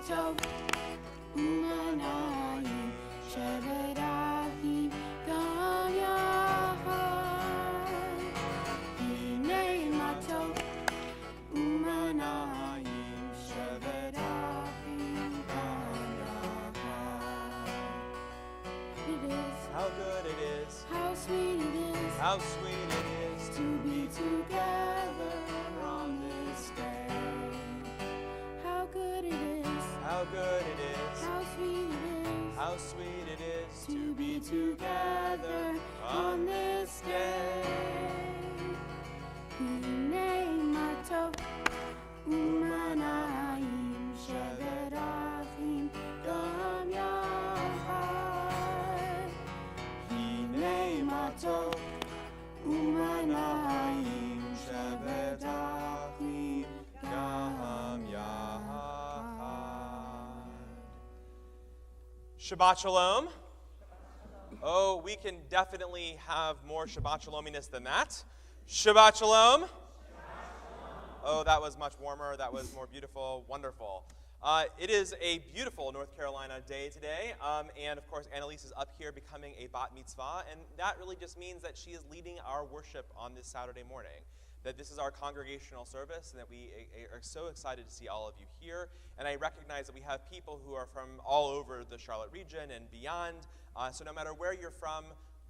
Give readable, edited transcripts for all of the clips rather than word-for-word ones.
tov u'manayim shevet achim gam yachad. Hinei ma tov u'manayim shevet achim gam yachad. It is how good it is, how sweet it is, how sweet it is to be together on this day. How good it is, how good it is, how sweet it is, how sweet it is to be together on this day. Hinei ma tov u'manayim shevet achim gam yachad. Hinei ma tov u'manayim shevet achim gam yachad. Shabbat Shalom. Oh, we can definitely have more Shabbat Shalominess than that. Shabbat Shalom. Oh, that was much warmer. That was more beautiful. Wonderful. It is a beautiful North Carolina day today. And, of course, Annalise is up here becoming a bat mitzvah. And that really just means that she is leading our worship on this Saturday morning. That this is our congregational service, and that we are so excited to see all of you here. And I recognize that we have people who are from all over the Charlotte region and beyond. So no matter where you're from,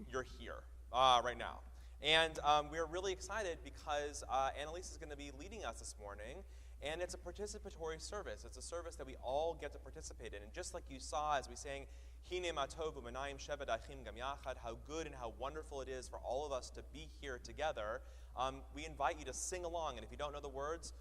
you're here right now. And we're really excited because Annalise is going to be leading us this morning. And it's a participatory service. It's a service that we all get to participate in. And just like you saw as we sang, Hine ma tov u'manayim shevet achim gam yachad, how good and how wonderful it is for all of us to be here together, we invite you to sing along. And if you don't know the words,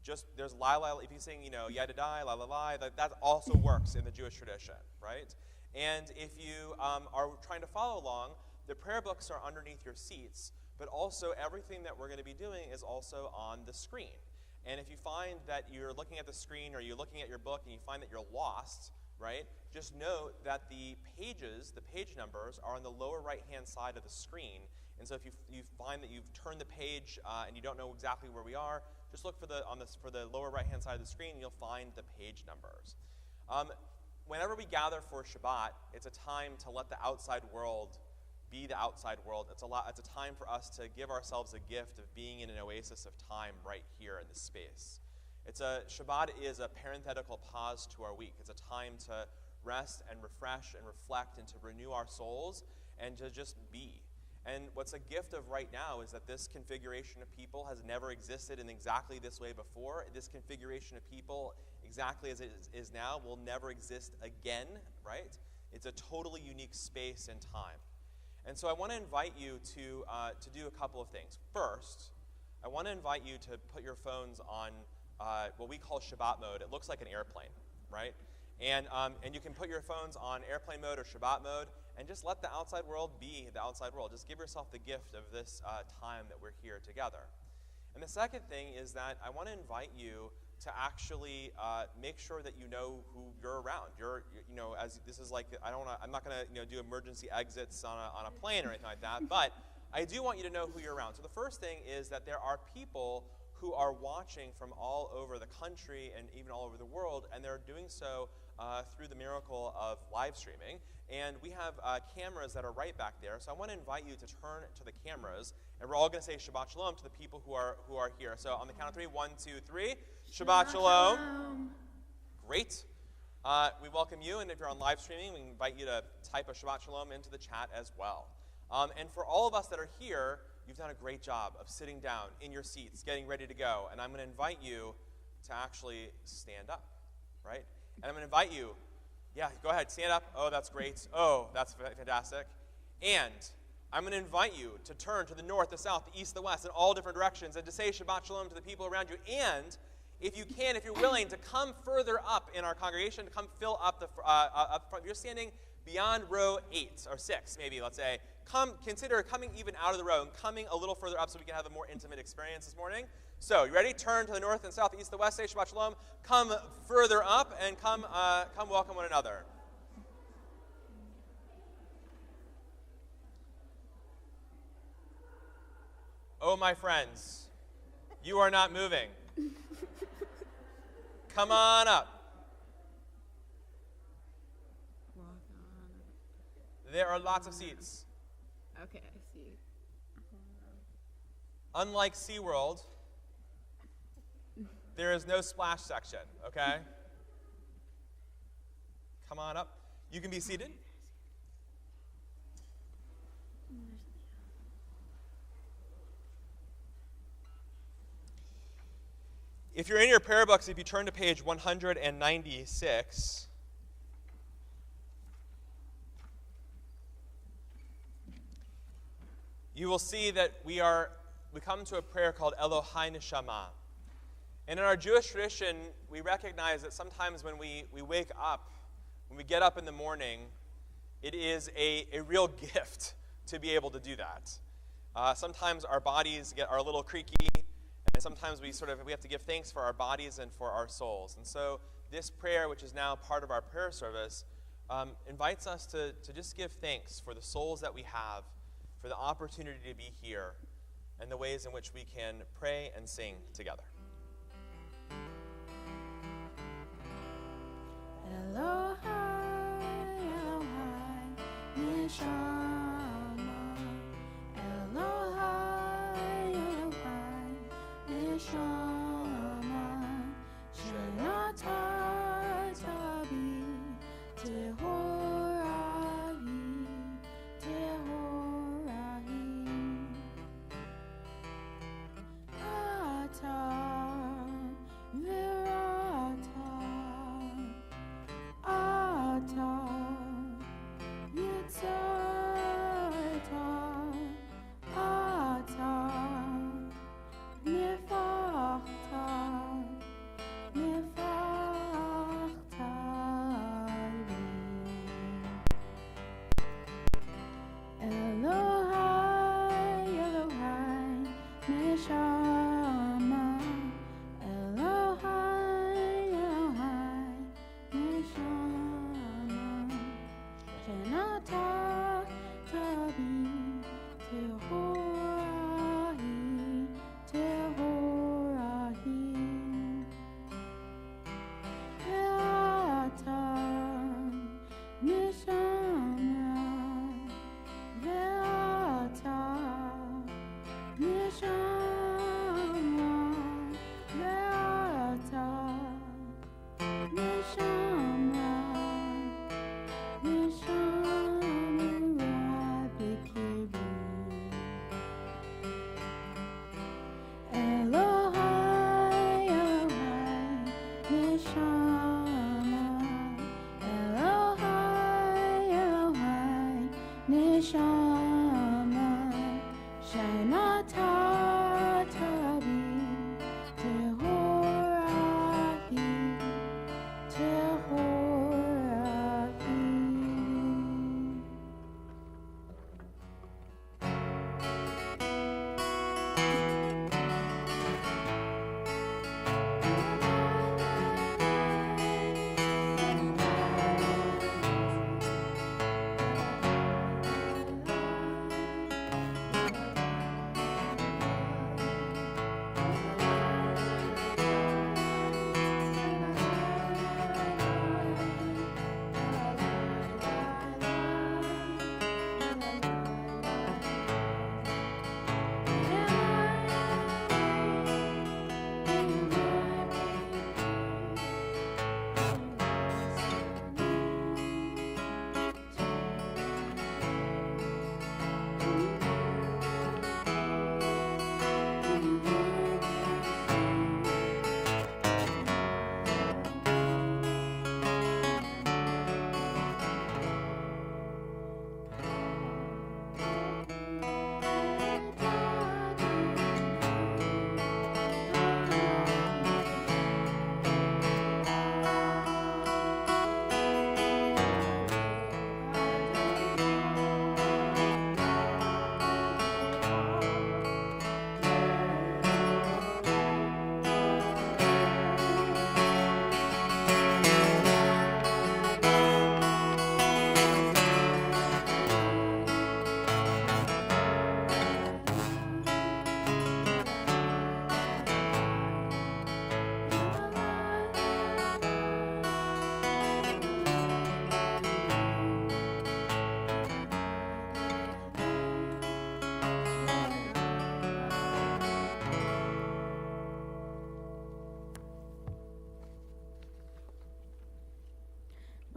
just there's la la. If you sing, yadadai, la la la, that also works in the Jewish tradition, right? And if you are trying to follow along, the prayer books are underneath your seats, but also everything that we're going to be doing is also on the screen. And if you find that you're looking at the screen or you're looking at your book and you find that you're lost, right, just note that the page numbers are on the lower right-hand side of the screen. And so if you find that you've turned the page and you don't know exactly where we are, just look for the lower right-hand side of the screen and you'll find the page numbers. Whenever we gather for Shabbat, it's a time to let the outside world be the outside world. It's a time for us to give ourselves a gift of being in an oasis of time right here in this space. Shabbat is a parenthetical pause to our week. It's a time to rest and refresh and reflect and to renew our souls and to just be. And what's a gift of right now is that this configuration of people has never existed in exactly this way before. This configuration of people, exactly as it is now, will never exist again, right? It's a totally unique space and time. And so I want to invite you to do a couple of things. First, I want to invite you to put your phones on what we call Shabbat mode. It looks like an airplane, right? And you can put your phones on airplane mode or Shabbat mode and just let the outside world be the outside world. Just give yourself the gift of this time that we're here together. And the second thing is that I want to invite you to actually make sure that you know who you're around. As this is like, I'm not going to do emergency exits on a plane or anything like that, but I do want you to know who you're around. So the first thing is that there are people who are watching from all over the country and even all over the world, and they're doing so through the miracle of live streaming. And we have cameras that are right back there. So I want to invite you to turn to the cameras, and we're all going to say Shabbat Shalom to the people who are here. So on the count of 3, 1, 2, 3. Shabbat Shalom. Great. We welcome you, and if you're on live streaming, we invite you to type a Shabbat Shalom into the chat as well. And for all of us that are here, you've done a great job of sitting down in your seats, getting ready to go. And I'm going to invite you to actually stand up, right? And I'm going to invite you, go ahead, stand up. Oh, that's great. Oh, that's fantastic. And I'm going to invite you to turn to the north, the south, the east, the west, in all different directions, and to say Shabbat Shalom to the people around you. And if you can, if you're willing, to come further up in our congregation, to come fill up up front. If you're standing beyond row 8 or 6, maybe, let's say, consider coming even out of the row and coming a little further up so we can have a more intimate experience this morning. So, you ready? Turn to the north and south, east, the west, say Shabbat Shalom. Come further up and come welcome one another. Oh, my friends, you are not moving. Come on up. There are lots of seats. Okay, I see. Unlike SeaWorld, there is no splash section, okay? Come on up. You can be seated. If you're in your prayer books, if you turn to page 196, you will see that we come to a prayer called Elohai Neshama. And in our Jewish tradition, we recognize that sometimes when we wake up, when we get up in the morning, it is a real gift to be able to do that. Sometimes our bodies are a little creaky, and sometimes we have to give thanks for our bodies and for our souls. And so this prayer, which is now part of our prayer service, invites us to just give thanks for the souls that we have, for the opportunity to be here, and the ways in which we can pray and sing together. Elohai, Elohai, Neshama. Elohai, Elohai, Neshama. Shenatatabi, Tehorahi, Tehorahi. Ata, Virata. Ata, Yitzhak.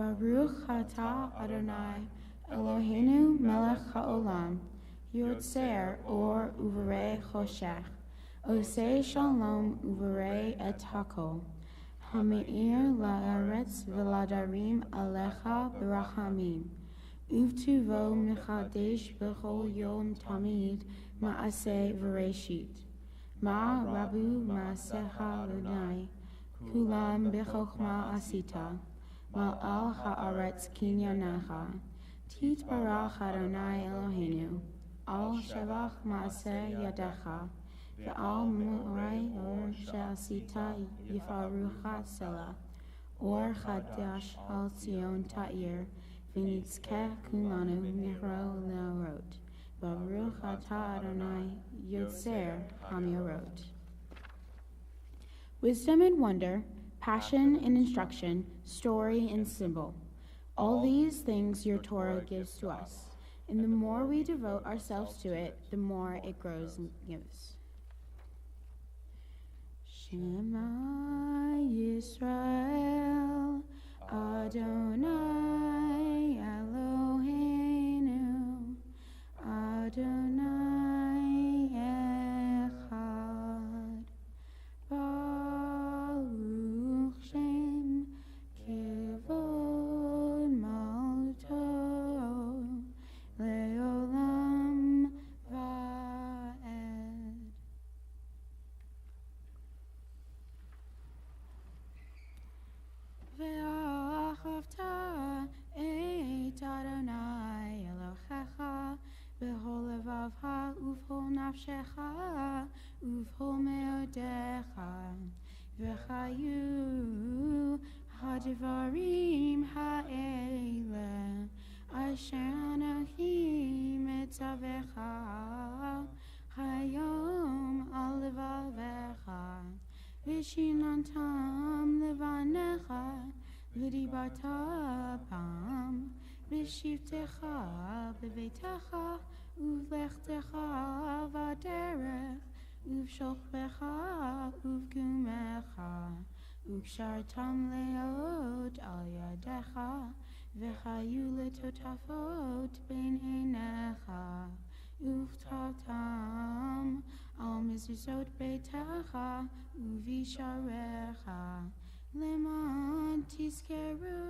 Baruch atah Adonai, Eloheinu melech haolam, Yotzer or uvarei choshech, Osei shalom uvarei et hakol, Hameir la'aretz v'ladarim alecha b'rachamim, Uvtuvo mechadesh b'chol yom tamid ma'aseh v'reshit, Ma rabu ma'asecha l'nai, Kulam b'chokhma asita, Ma'al ha'aretz kinyanecha, Titbarach Adonai Eloheinu, Al shevach ma'aseh yadecha, Ve'al mu'rei or she'asita yifarucha selah, Or chadash al Zion ta'ir, V'nitzkeh kulanu mihro le'arot, Baruch atah Adonai Yotzer hamirot. Wisdom and wonder, passion and instruction, story and symbol. All these things your Torah gives to us, and the more we devote ourselves to it, the more it grows and gives. Shema Yisrael, Adonai Eloheinu, Adonai Echad, Baruch Shem Kivod Malto Leolam Va'ed. Ve'achavta et Adonai Elohecha B'chol levavcha uv'chol nafshecha uv'chol meodecha v'chayu ha'devarim ha'ele asher anochi metzavecha hayom al levavecha v'shinantam levanecha v'dibarta bam v'shivtecha b'veitecha uv'lechtecha v'derech uv'shochbecha uv'gumecha uv'shartam leot al yadecha v'chayu letotafot bein einecha uv'tavtam al mezuzot beitecha uv'isharecha leman tizkeru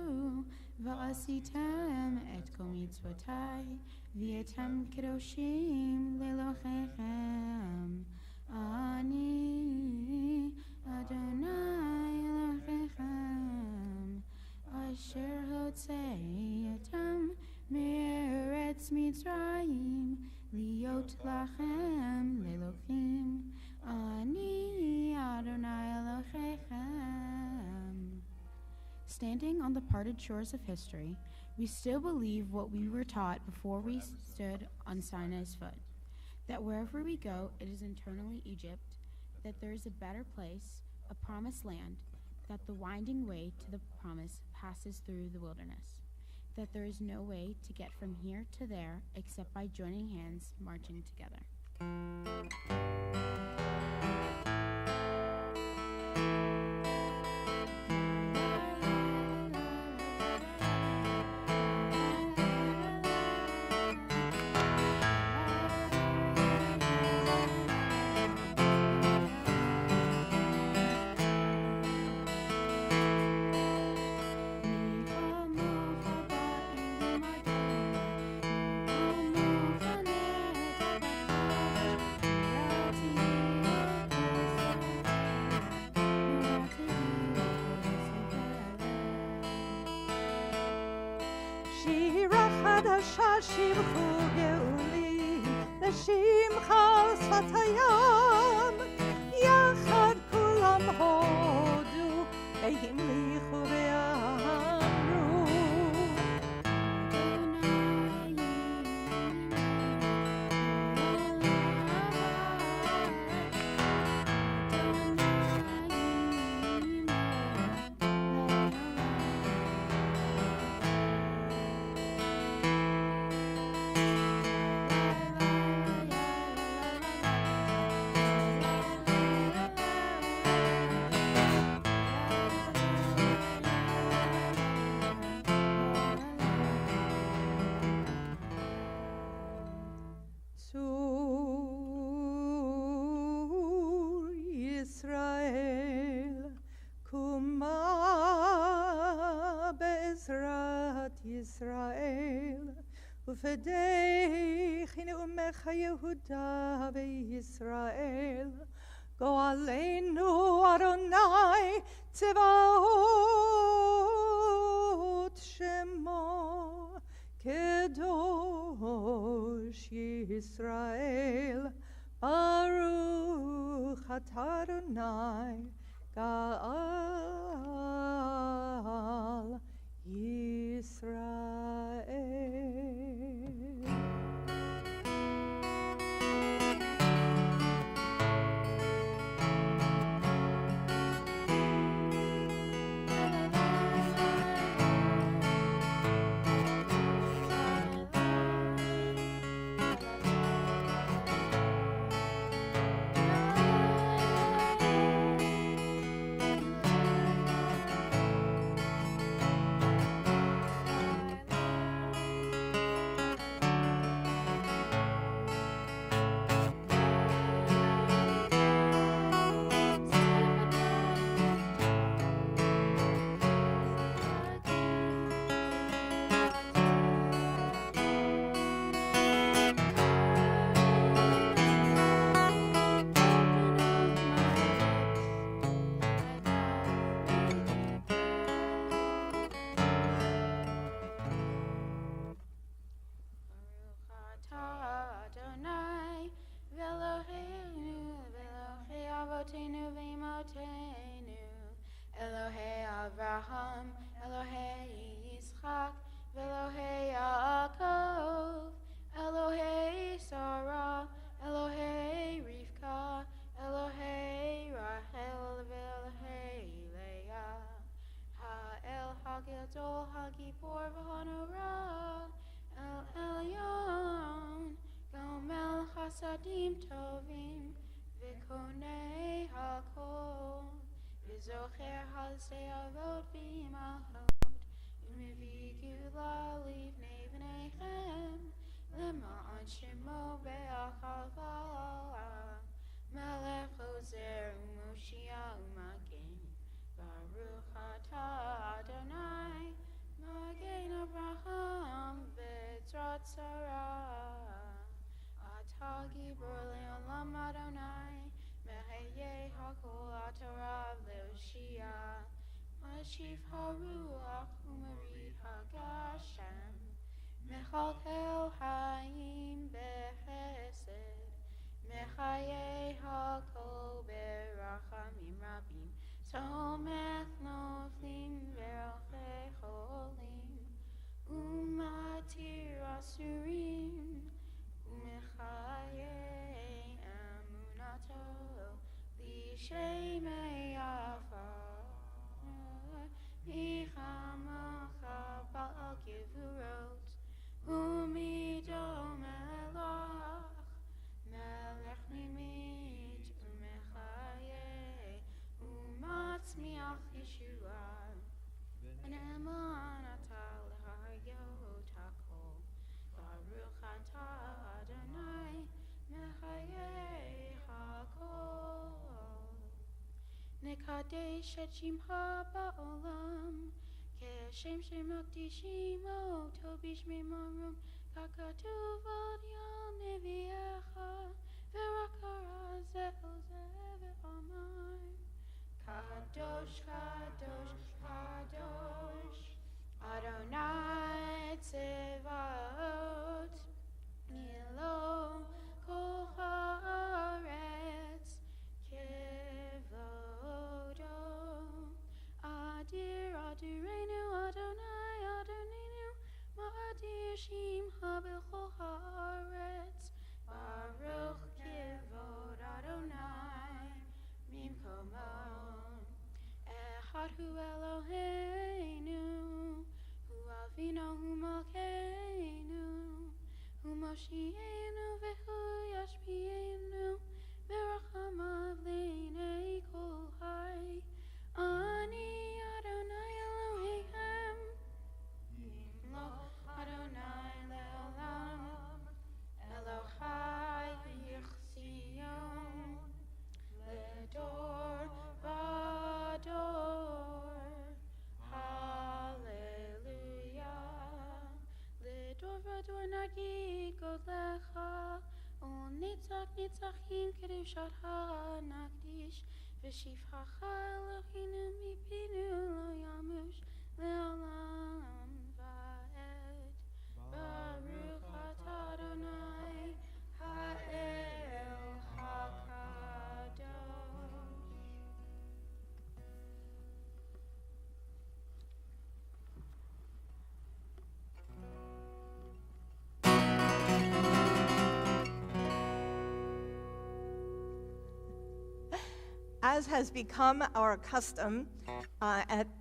va'asitem et kol mitzvotai v'yetem kedoshim le'elohechem ani Adonai Elohechem asher hotzeyetem me'eretz Mitzrayim liot lachem le'elohim ani Adonai Elohechem. Standing on the parted shores of history, we still believe what we were taught before we stood on Sinai's foot, that wherever we go, it is eternally Egypt, that there is a better place, a promised land, that the winding way to the promise passes through the wilderness, that there is no way to get from here to there except by joining hands, marching together. שיבחו גאולי לשמחה שפת הים יחד כולם הודו והמליכו ואמרו ישראל, קומה בעזרת ישראל, ופדי נאומך יהודה וישראל, גואלנו אדוני צבאות שמו, קדוש ישראל, ברוך אתה אדוני גאל ישראל. Elohei Avraham, Elohei Yitzchak, Elohei Yaakov, Elohei Sarah, Elohei Rivka, Elohei Rachel, Elohei Leah, Ha'el Hagedol Hagibor v'Hanora, El Elyon, Gomel Chasadim Tovim, V'konei Hakol. V'zocher ha'se'avot v'imahot, u'mevi gula livnei v'neichem, lema'an shemo be'achava, melech ozer u'moshia u'magen, baruch atah Adonai, magen Abraham v'etzrat Sarah, atah gibor le'olam Adonai, Mehayeh hakol atarav le'oshia, Mashif haruach u'marit hagashem, Mechalkel hayim behesed, Mechayeh hakol berachamim rabim, Tomech noflim ve'rochei cholim, U'matir asurim, U'mechayeh emunato, Shemei Yafa, Michamacha Ba'al Gevurot, Umido Melach, Melech Nimit, Umechaye, Umatzmiach Yeshua, V'ne'eman Atah L'hayot Hakol, Baruch Atah Adonai, Mechayeh Hakol. Nekadesh et shimcha ba'olam, Keshem shemakdishimo, Tobish memorum, Kakatuv ad yal nevi'echa, V'rakara ze'el ze've'amai. Kadosh, Kadosh, Kadosh, Adonai Tzevaot, Nilo kol haaretz, Kevodo, Adir, Adirenu, Adonai, Adonenu, Ma'adir Shimcha b'chol haaretz, Baruch Kevod Adonai, Mimkomon, Echad hu Eloheinu, Hu Avinu, Hu Malkeinu, Hu Moshienu, V'hu Yashmienu, V'rachamav Leinei Kol Hai, Ani Adonai Elohechem, Yimloch Adonai le'olam, Elohai Yichzion, Ledor מגודלך, ונצח נצחים קדושתך נקדיש, ושפחך אלוהינו מפינו לא ימוש לעולם ועד. ברוך אתה אדוני האל הקדוש. As has become our custom,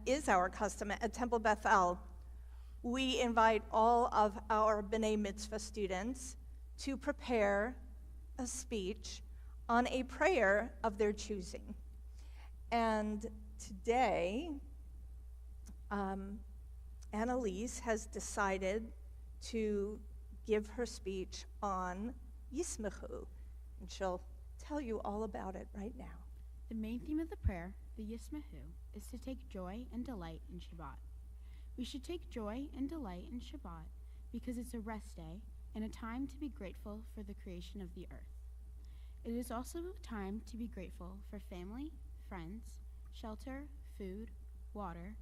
is our custom at Temple Bethel, we invite all of our B'nai Mitzvah students to prepare a speech on a prayer of their choosing. And today, Annalise has decided to give her speech on Yismachu, and she'll tell you all about it right now. The main theme of the prayer, the Yismahu, is to take joy and delight in Shabbat. We should take joy and delight in Shabbat because it's a rest day and a time to be grateful for the creation of the earth. It is also a time to be grateful for family, friends, shelter, food, water,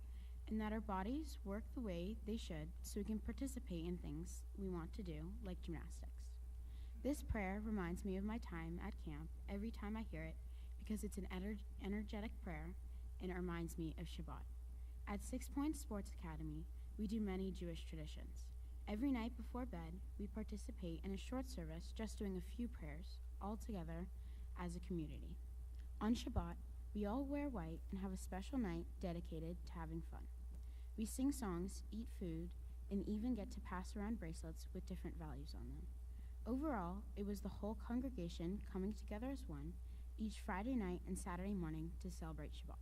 and that our bodies work the way they should so we can participate in things we want to do, like gymnastics. This prayer reminds me of my time at camp every time I hear it because it's an energetic prayer and it reminds me of Shabbat. At 6 Point Sports Academy, we do many Jewish traditions. Every night before bed, we participate in a short service just doing a few prayers, all together as a community. On Shabbat, we all wear white and have a special night dedicated to having fun. We sing songs, eat food, and even get to pass around bracelets with different values on them. Overall, it was the whole congregation coming together as one each Friday night and Saturday morning to celebrate Shabbat.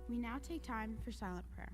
We now take time for silent prayer.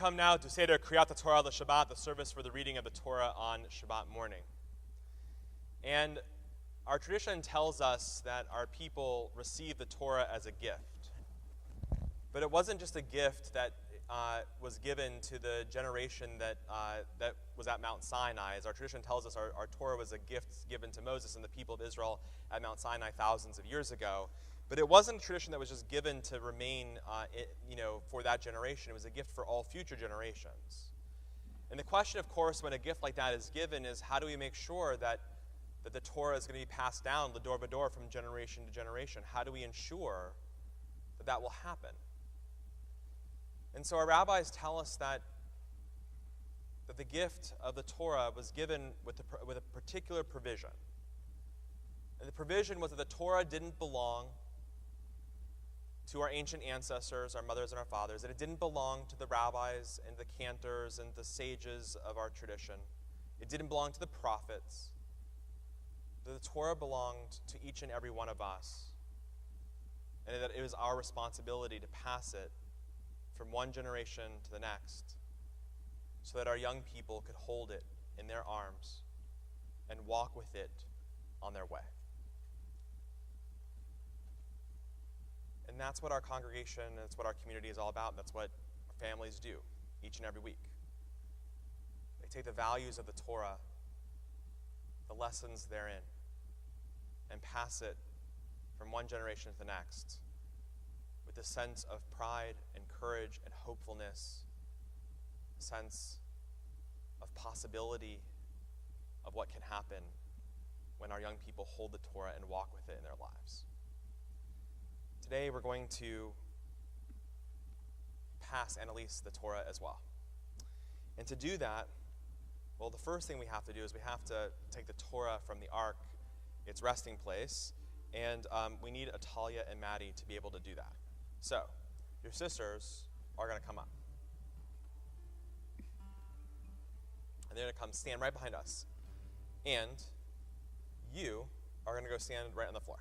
come now to Seder Kriyat Torah L'Shabbat, the service for the reading of the Torah on Shabbat morning. And our tradition tells us that our people receive the Torah as a gift. But it wasn't just a gift that was given to the generation that was at Mount Sinai. As our tradition tells us, our Torah was a gift given to Moses and the people of Israel at Mount Sinai thousands of years ago. But it wasn't a tradition that was just given to remain, for that generation. It was a gift for all future generations. And the question, of course, when a gift like that is given is how do we make sure that the Torah is going to be passed down, l'dor v'dor, from generation to generation? How do we ensure that that will happen? And so our rabbis tell us that the gift of the Torah was given with a particular provision. And the provision was that the Torah didn't belong to our ancient ancestors, our mothers and our fathers, that it didn't belong to the rabbis and the cantors and the sages of our tradition. It didn't belong to the prophets. That the Torah belonged to each and every one of us, and that it was our responsibility to pass it from one generation to the next so that our young people could hold it in their arms and walk with it on their way. And that's what our congregation, and that's what our community is all about, and that's what families do each and every week. They take the values of the Torah, the lessons therein, and pass it from one generation to the next with a sense of pride and courage and hopefulness, a sense of possibility of what can happen when our young people hold the Torah and walk with it in their lives. Today we're going to pass Annalise the Torah as well. And to do that, well, the first thing we have to do is we have to take the Torah from the ark, its resting place, and we need Atalia and Maddie to be able to do that. So, your sisters are going to come up. And they're going to come stand right behind us. And you are going to go stand right on the floor.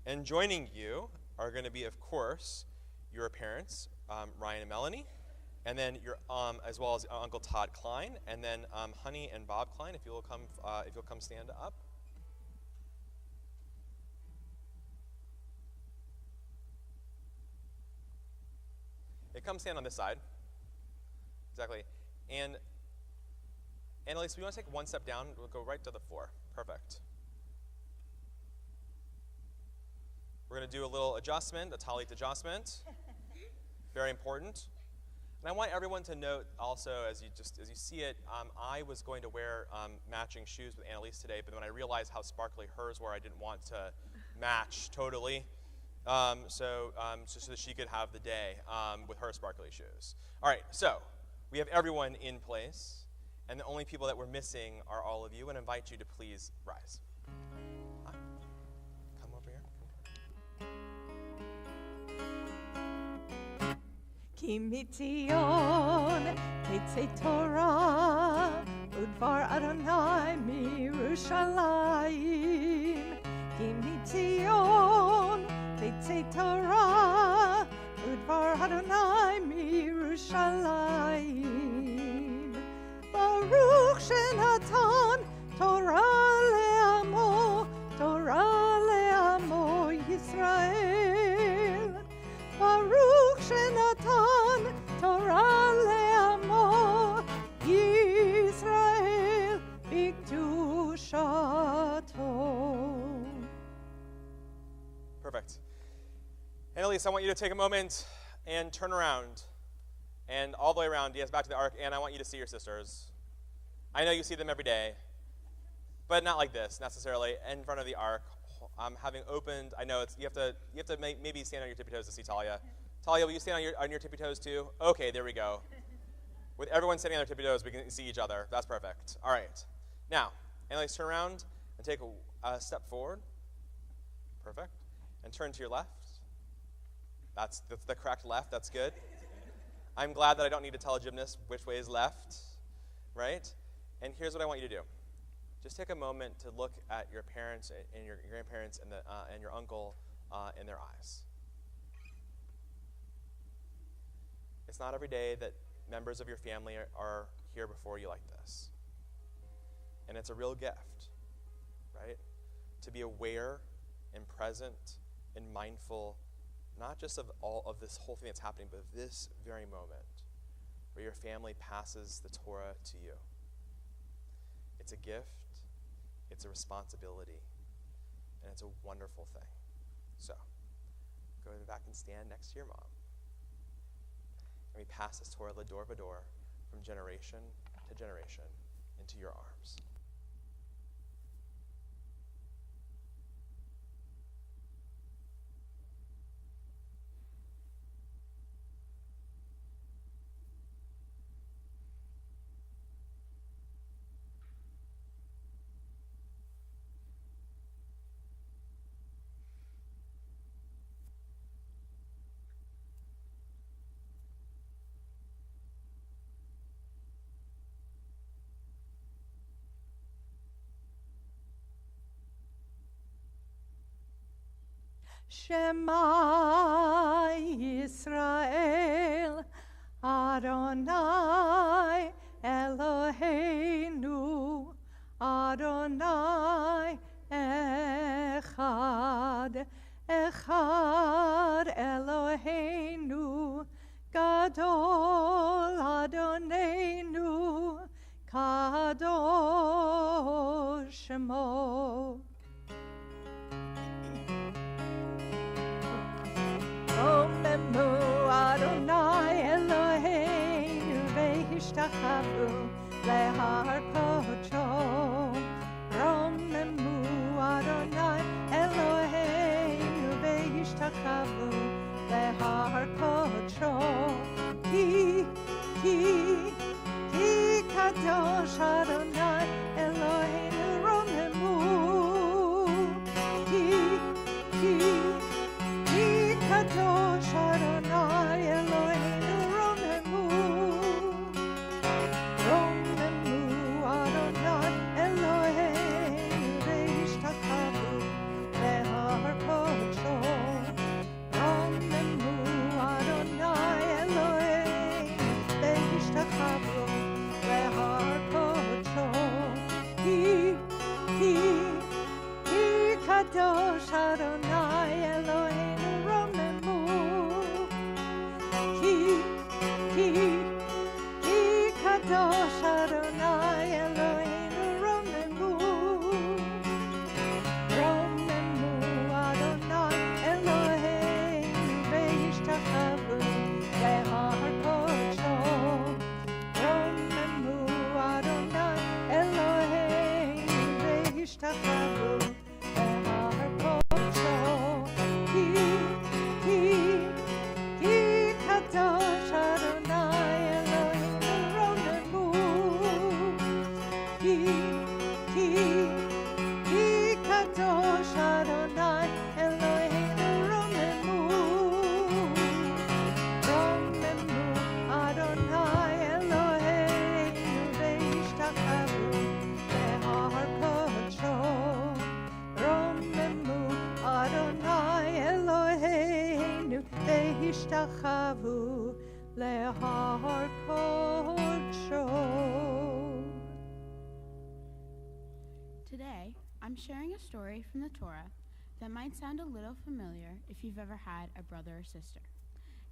And joining you are going to be, of course, your parents, Ryan and Melanie, and then your as well as Uncle Todd Klein, and then Honey and Bob Klein. If you'll come stand up. They come stand on this side. Exactly. And Annalise, we want to take one step down. We'll go right to the floor. Perfect. We're going to do a little adjustment, a talit adjustment. Very important. And I want everyone to note also, as you see it, I was going to wear matching shoes with Annalise today, but when I realized how sparkly hers were, I didn't want to match totally, so that she could have the day with her sparkly shoes. All right, so we have everyone in place, and the only people that we're missing are all of you, and I invite you to please rise. Come over here. Ki mitzion tetzei Torah udvar Adonai miYerushalayim. Ki mitzion tetzei Torah udvar Adonai miYerushalayim. Baruch shenatan Torah le'amo Yisrael. Baruch shenatan Torah le'amo Yisrael b'kedushato. Perfect. Annalise, I want you to take a moment and turn around. And all the way around, yes, back to the ark, and I want you to see your sisters. I know you see them every day, but not like this necessarily, in front of the ark. Having opened, I know you have to maybe stand on your tippy toes to see Talia. Talia, will you stand on your tippy toes too? Okay, there we go. With everyone standing on their tippy toes, we can see each other. That's perfect. All right. Now, Annalise, turn around and take a step forward. Perfect. And turn to your left. That's the correct left. That's good. I'm glad that I don't need to tell a gymnast which way is left, right? And here's what I want you to do. Just take a moment to look at your parents and your grandparents and your uncle in their eyes. It's not every day that members of your family are here before you like this. And it's a real gift, right? To be aware and present and mindful, not just of all of this whole thing that's happening, but of this very moment where your family passes the Torah to you. It's a gift, it's a responsibility, and it's a wonderful thing. So, go back and stand next to your mom. And we pass this Torah lador vador from generation to generation into your arms. Shema Yisrael, Adonai Eloheinu, Adonai Echad, Echad Eloheinu, Gadol Adonenu, Kadosh Shemo. Romemu Adonai Eloheinu ve'ishtachavu lehar kodsho. Romemu Adonai Eloheinu ve'ishtachavu lehar kodsho. Ki kadosh Adonai Eloheinu romemu. Ki Kadosh Adonai Eloheinu romemu. Romemu Adonai Eloheinu ve'ishtachavu lehar kodsho. Romemu Adonai Eloheinu ve'ishtachavu lehar kodsho. Ki Kadosh Adonai Eloheinu romemu. Ki Kadosh Adonai Eloheinu romemu. Romemu Adonai Eloheinu ve'ishtachavu lehar kodsho. Romemu Adonai Eloheinu ve'ishtachavu lehar kodsho. Ki Kadosh Adonai Eloheinu romemu. Ki Kadosh Adonai Eloheinu romemu. Romemu Adonai Eloheinu ve'ishtachavu lehar kodsho. Romemu Adonai Eloheinu ve'ishtachavu lehar kodsho. Today, I'm sharing a story from the Torah that might sound a little familiar if you've ever had a brother or sister.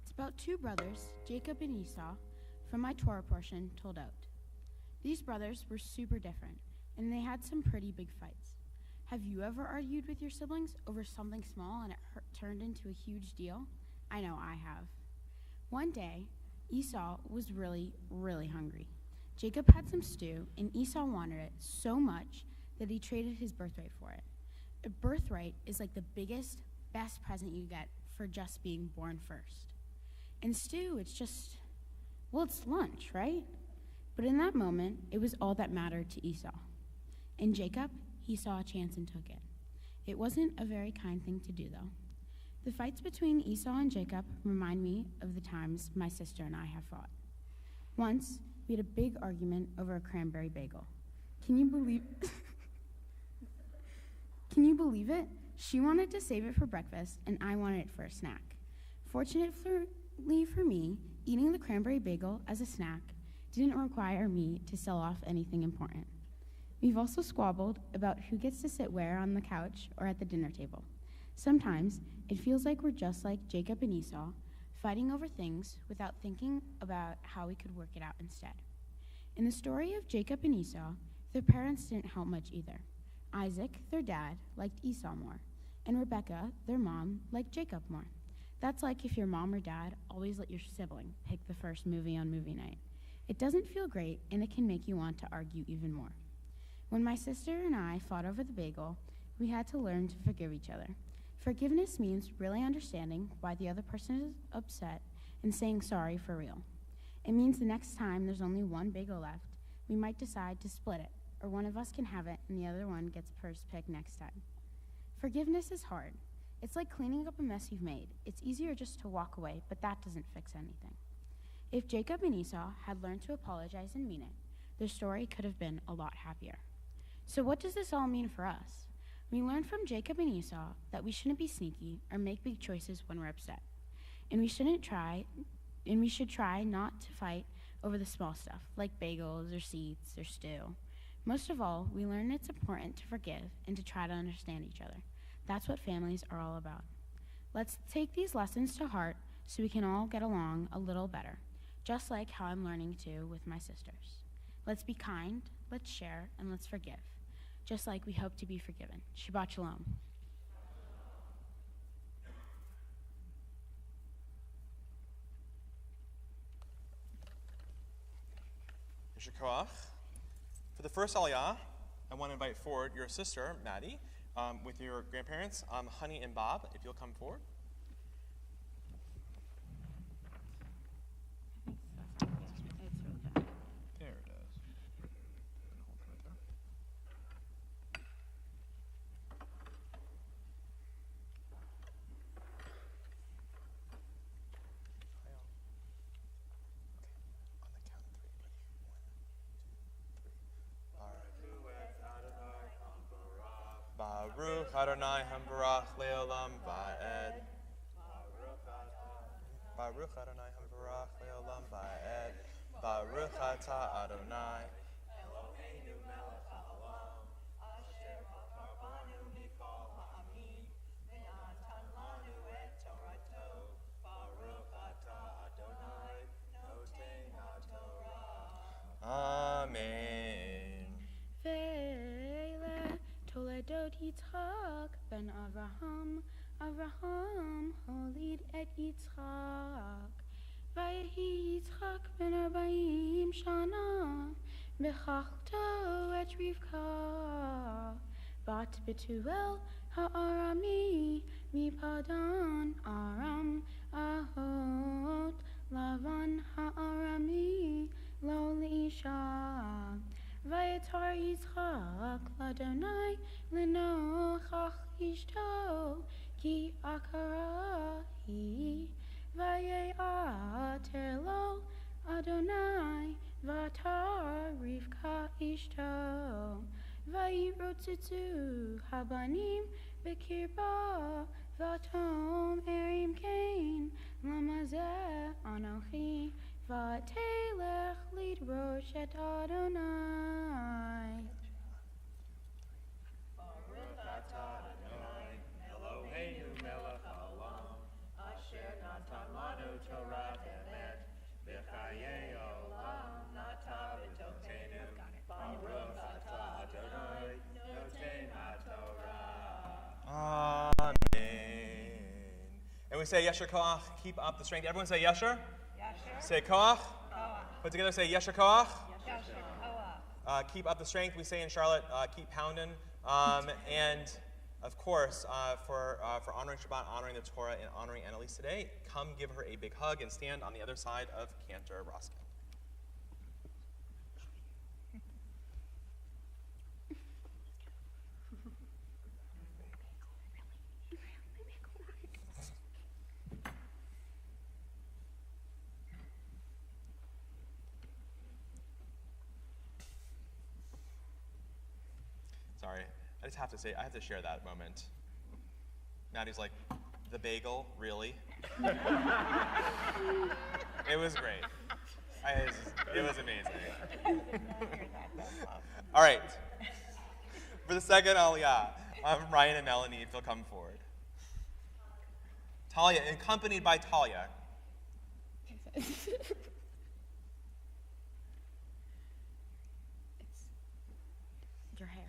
It's about two brothers, Jacob and Esau, from my Torah portion told out. These brothers were super different, and they had some pretty big fights. Have you ever argued with your siblings over something small and it turned into a huge deal? I know I have. One day, Esau was really, really hungry. Jacob had some stew, and Esau wanted it so much that he traded his birthright for it. A birthright is like the biggest, best present you get for just being born first. And stew, it's just, well, it's lunch, right? But in that moment, it was all that mattered to Esau. And Jacob, he saw a chance and took it. It wasn't a very kind thing to do, though. The fights between Esau and Jacob remind me of the times my sister and I have fought. Once, we had a big argument over a cranberry bagel. Can you believe it? She wanted to save it for breakfast, and I wanted it for a snack. Fortunately for me, Eating the cranberry bagel as a snack didn't require me to sell off anything important. We've also squabbled about who gets to sit where on the couch or at the dinner table. Sometimes it feels like we're just like Jacob and Esau, fighting over things without thinking about how we could work it out instead. In the story of Jacob and Esau, their parents didn't help much either. Isaac, their dad, liked Esau more, and Rebekah, their mom, liked Jacob more. That's like if your mom or dad always let your sibling pick the first movie on movie night. It doesn't feel great, and it can make you want to argue even more. When my sister and I fought over the bagel, we had to learn to forgive each other. Forgiveness means really understanding why the other person is upset and saying sorry for real. It means the next time there's only one bagel left, we might decide to split it, or one of us can have it and the other one gets first pick next time. Forgiveness is hard. It's like cleaning up a mess you've made. It's easier just to walk away, but that doesn't fix anything. If Jacob and Esau had learned to apologize and mean it, their story could have been a lot happier. So what does this all mean for us? We learned from Jacob and Esau that we shouldn't be sneaky or make big choices when we're upset. And we should try not to fight over the small stuff, like bagels or seats or stew. Most of all, we learn it's important to forgive and to try to understand each other. That's what families are all about. Let's take these lessons to heart so we can all get along a little better, just like how I'm learning to with my sisters. Let's be kind, let's share, and let's forgive, just like we hope to be forgiven. Shabbat Shalom. Yasher Koach. For the first Aliyah, I want to invite forward your sister, Maddie, with your grandparents, Honey and Bob, if you'll come forward. There it is. Baruch Adonai Hambarach Leolam Va'ed. Baruch Adonai Hambarach Leolam Va'ed. Baruch Atah Adonai. Eloheinu melech haolam. Asher b'karbanu mikol ha'amim. V'natan lanu et Torato. Baruch Atah Adonai. Noten HaTorah. Amen. Ve'ele Toledot Yitzchak ben Avraham, Avraham holid et Yitzchak. Vayehi Yitzchak ben 40 shana, bechachto et Rivka. Bat Betuel ha'arami, mipadan aram ahot, Lavan ha'arami, lo l'isha. Vayetar Yitzchak l'Adonai l'nochach ishto ki akara hi vaye'ater lo Adonai vatar Rivka ishto vayirotzitzu habanim bekirba vatom erim kain lamazeh anochi Vatelech lidrosh et Adonai. Baruch atah Adonai, Eloheinu melech haolam, asher natan lanu Torah emet, b'chayei olam nata b'totenu. Baruch atah Adonai, noten HaTorah. Amen. And we say Yasher Koach, keep up the strength. Everyone say Yasher. Say Koach. Put together, say Yasher Koach. Keep up the strength. We say in Charlotte, keep pounding. And of course, for honoring Shabbat, honoring the Torah, and honoring Annalise today, come give her a big hug and stand on the other side of Cantor Roscoe. Sorry, I just have to say, I have to share that moment. Maddie's like, the bagel, really? It was great. It was amazing. All right. For the second aliyah, Ryan and Melanie, if you'll come forward. Talia, accompanied by Talia. It's your hair.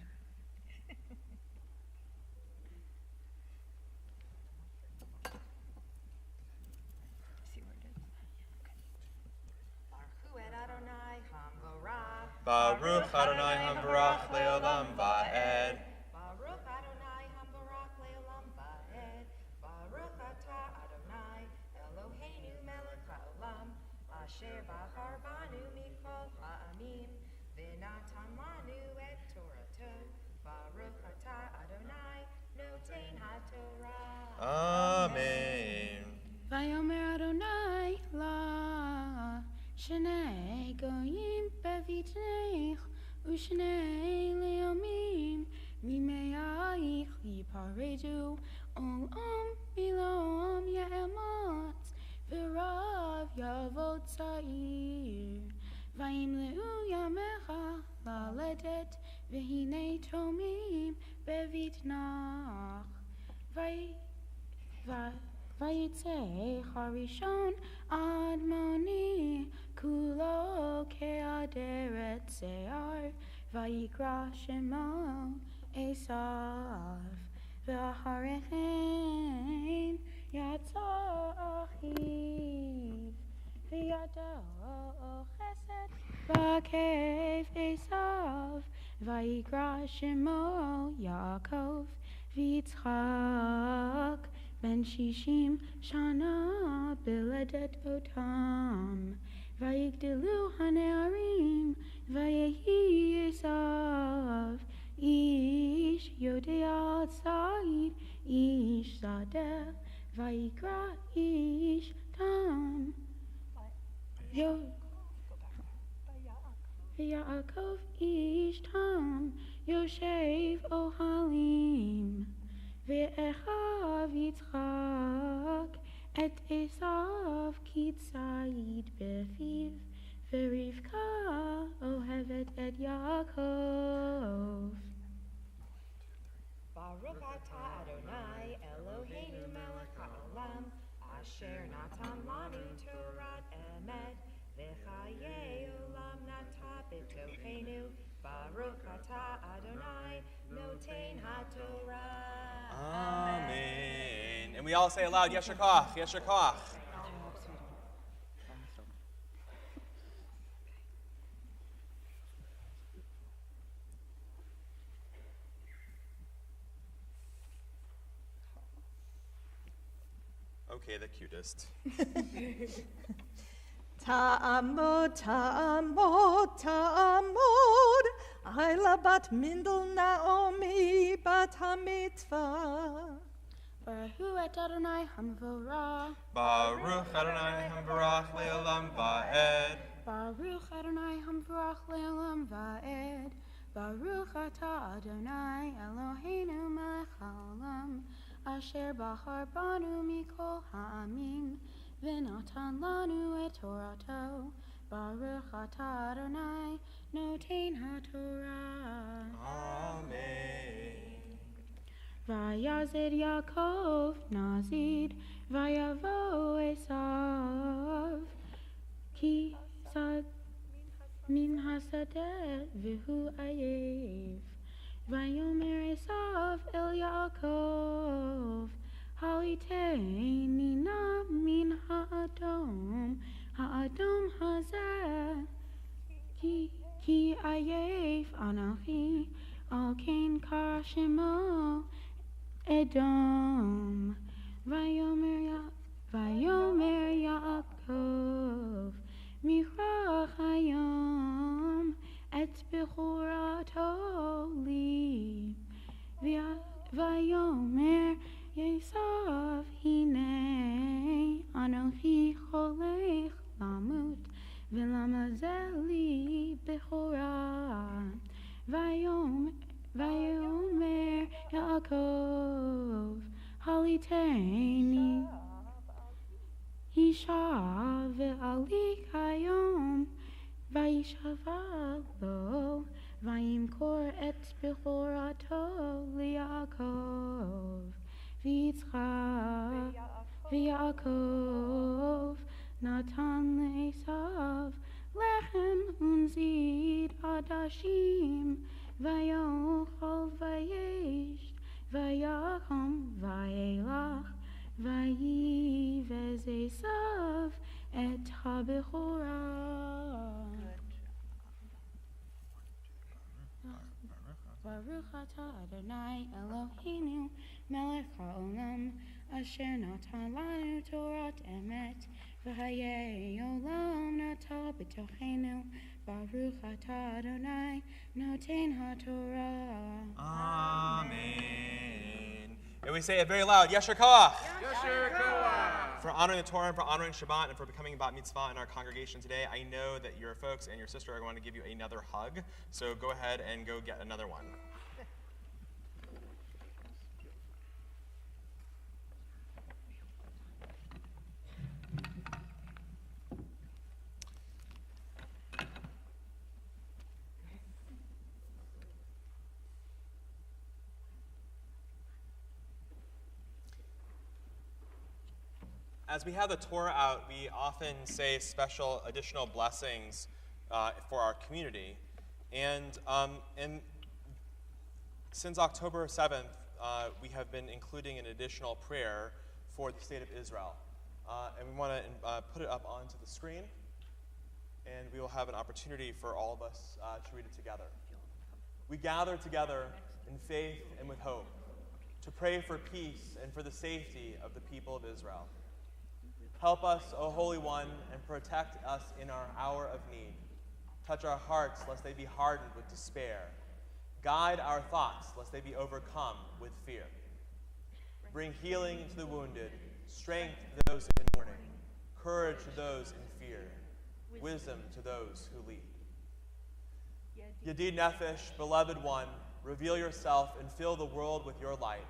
Baruch Adonai Hambarach Leolam Va'ed. Baruch Adonai Hambarach Leolam Va'ed. Baruch Atah Adonai Eloheinu Melech Haolam Asher Bahar Banu Mikol Ha'amim V'natan Lanu Et Torato. Baruch Atah Adonai Noten HaTorah. Amen. Vayomer Adonai la Shnei goyim bevitneich Ushnei leomim Mimeaich yiparedu Olam milom ye'emot V'rav yavot tza'ir Vayimleu yamecha laledet V'hinei tomim bevitnach Vayitze harishon admoni kulo ke'aderet se'ar vayikra shemo Esav v'aharechen yatsa achiv v'yado chesed v'akev Esav vayikra shemo Yaakov v'yitzchak Ben Shishim Shana Biladet Otam Vayigdilu Hanearim Vayehi Esav Ish Yodea Tza'id Ish Zadeh Vayikra Ish Tam Yaakov Ish Tam Yoshev Ohalim Ve'echav Yitzchak et Esav ki tza'id befiv Ve'rivka ohevet et Yaakov. Baruch Atah Adonai Eloheinu Melech Haolam Asher Natan Lanu Torah Emet V'chayei Olam Nata B'tochenu Baruch Atah Adonai Noten HaTorah. Amen. And we all say aloud, Yesher Koach, Yesher Koach. Okay, the cutest. Ta'amod, ta'amod, ta'amod, Ayla bat Mindel Naomi bat HaMitzvah. Baruch et Adonai Hamvorah. Baruch Adonai Hambarach Leolam Va'ed. Baruch Adonai Hamvorach le'olam va'ed. Baruch atah Adonai Eloheinu melech haolam Asher bahar banu mikol ha'amim V'natan lanu et Torato. Baruch atah Adonai Noten HaTorah. Amen. Vayazid Yaakov Nazid Vayavo Esav Ki sad min hasadet Vihu ayev Vayomer Esav El Yaakov Haliteini na min ha'adom hazeh Ki ayev Anochi Al kain kar shemo Edom Vayomer Yaakov Micha Hayom Et Bechurato Li Vayomer Yesav Hine Anochi Cholech Lamut V'lamazeli Bechura Vayomer Yaakov Haliteini Isha ve'ali kayom, vayishava lo, vayimkor et bechorato li'Yaakov, v'Yitzchak v'Yaakov, Natan le'Esav, lechem unzid adashim, vayochal vayesh, vayakom vayelach, vayivez Esav et habechorah. Baruch atah Adonai Eloheinu melech haolam asher natan lanu Torat emet v'hayei olam nata b'tochenu. Baruch atah Adonai noten haTorah. Amen. And we say it very loud. Yasher Koach. Yasher Koach. For honoring the Torah, and for honoring Shabbat, and for becoming Bat Mitzvah in our congregation today. I know that your folks and your sister are going to give you another hug, so go ahead and go get another one. As we have the Torah out, we often say special additional blessings for our community. And since October 7th, we have been including an additional prayer for the state of Israel. And we want to put it up onto the screen. And we will have an opportunity for all of us to read it together. We gather together in faith and with hope to pray for peace and for the safety of the people of Israel. Help us, O Holy One, and protect us in our hour of need. Touch our hearts, lest they be hardened with despair. Guide our thoughts, lest they be overcome with fear. Bring healing to the wounded, strength to those in mourning, courage to those in fear, wisdom to those who lead. Yedid Nefesh, beloved one, reveal yourself and fill the world with your light.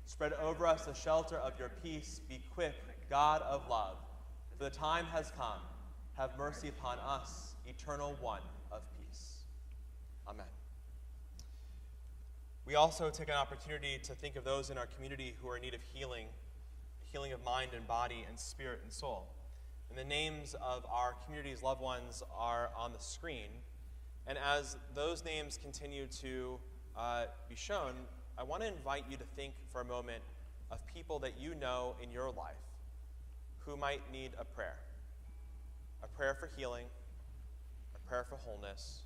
Spread over us the shelter of your peace. Be quick, God of love, for the time has come. Have mercy upon us, eternal one of peace. Amen. We also take an opportunity to think of those in our community who are in need of healing of mind and body and spirit and soul. And the names of our community's loved ones are on the screen. And as those names continue to be shown, I want to invite you to think for a moment of people that you know in your life who might need a prayer for healing, a prayer for wholeness,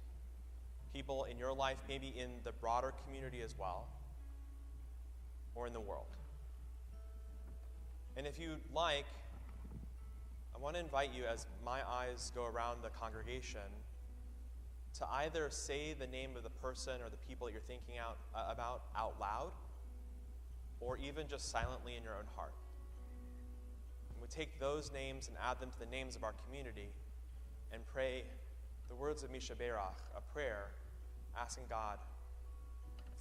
people in your life, maybe in the broader community as well, or in the world. And if you'd like, I want to invite you, as my eyes go around the congregation, to either say the name of the person or the people that you're thinking about out loud, or even just silently in your own heart. And we take those names and add them to the names of our community and pray the words of Misha Berach, a prayer asking God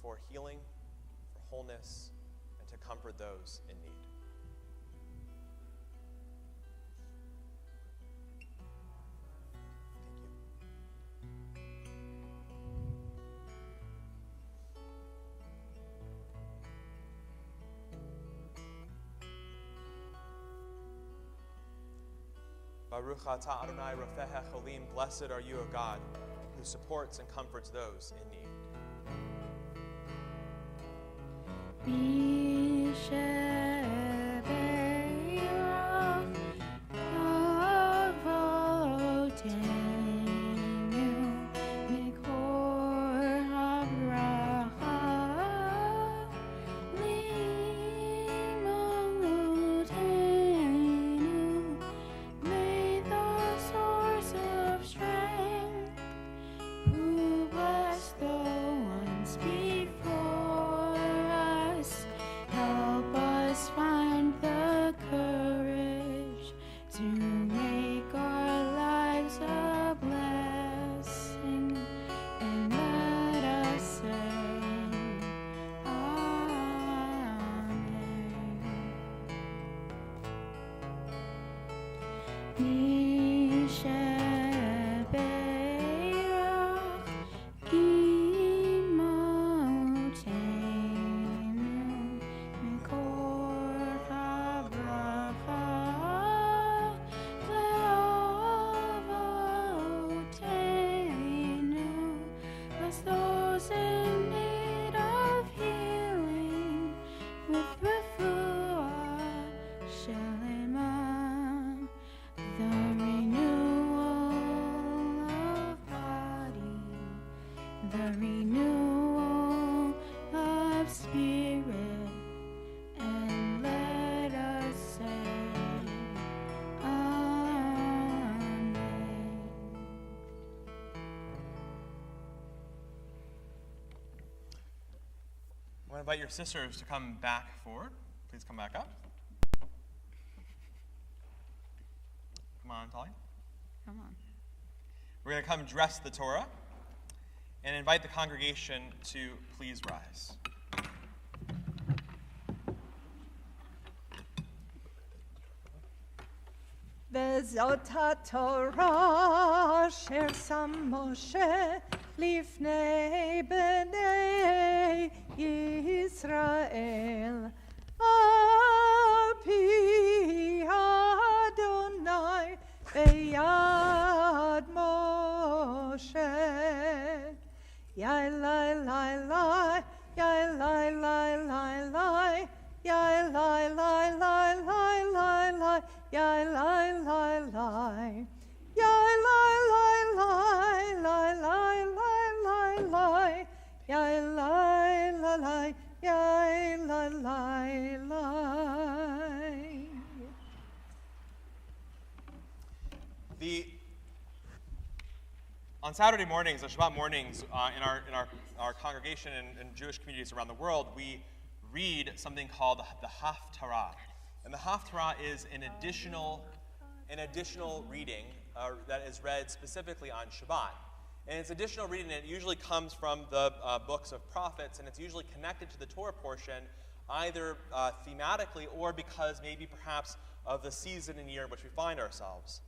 for healing, for wholeness, and to comfort those in need. Baruch atah Adonai Rofecha Cholim, blessed are you, O God, who supports and comforts those in need. Who bless the I want to invite your sisters to come back forward. Please come back up. Come on, Talia. Come on. We're going to come dress the Torah and invite the congregation to please rise. וזאת התורה אשר שם משה לפני בני ישראל על פי אדוני ביד משה. יאי לי לי לי, יאי לי לי לי לי, יאי לי לי לי לי לי לי, yai lai lai lai, yai lai lai lai lai lai lai lai lai, yai lai lai lai, yai lai lai lai. On Saturday mornings, on Shabbat mornings, in our congregation and Jewish communities around the world, we read something called the Haftarah. And the Haftarah is an additional reading that is read specifically on Shabbat. And it's additional reading, and it usually comes from the books of prophets, and it's usually connected to the Torah portion, either thematically or because maybe perhaps of the season and year in which we find ourselves.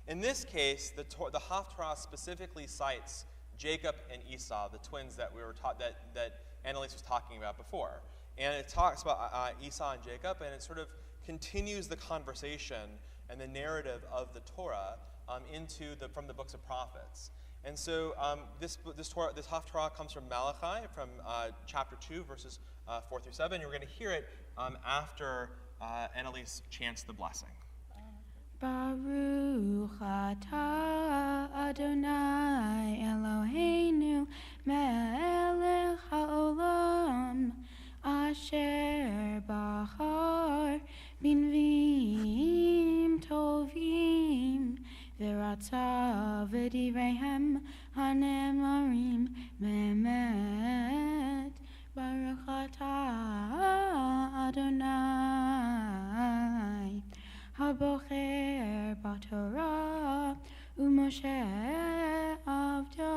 In this case, the Haftarah specifically cites Jacob and Esau, the twins that we were taught that Annalise was talking about before. And it talks about Esau and Jacob, and it sort of continues the conversation and the narrative of the Torah from the books of prophets. And so this Haftarah comes from Malachi, from chapter 2, verses 4 through 7. You're going to hear it after Annalise chants the blessing. Baruch atah Adonai Eloheinu melech haolam asher bahar binvim tovim v'ratzav v'divreihem hanemarim me'emet. Baruch atah Adonai habocher b'Torah u'Moshe avdo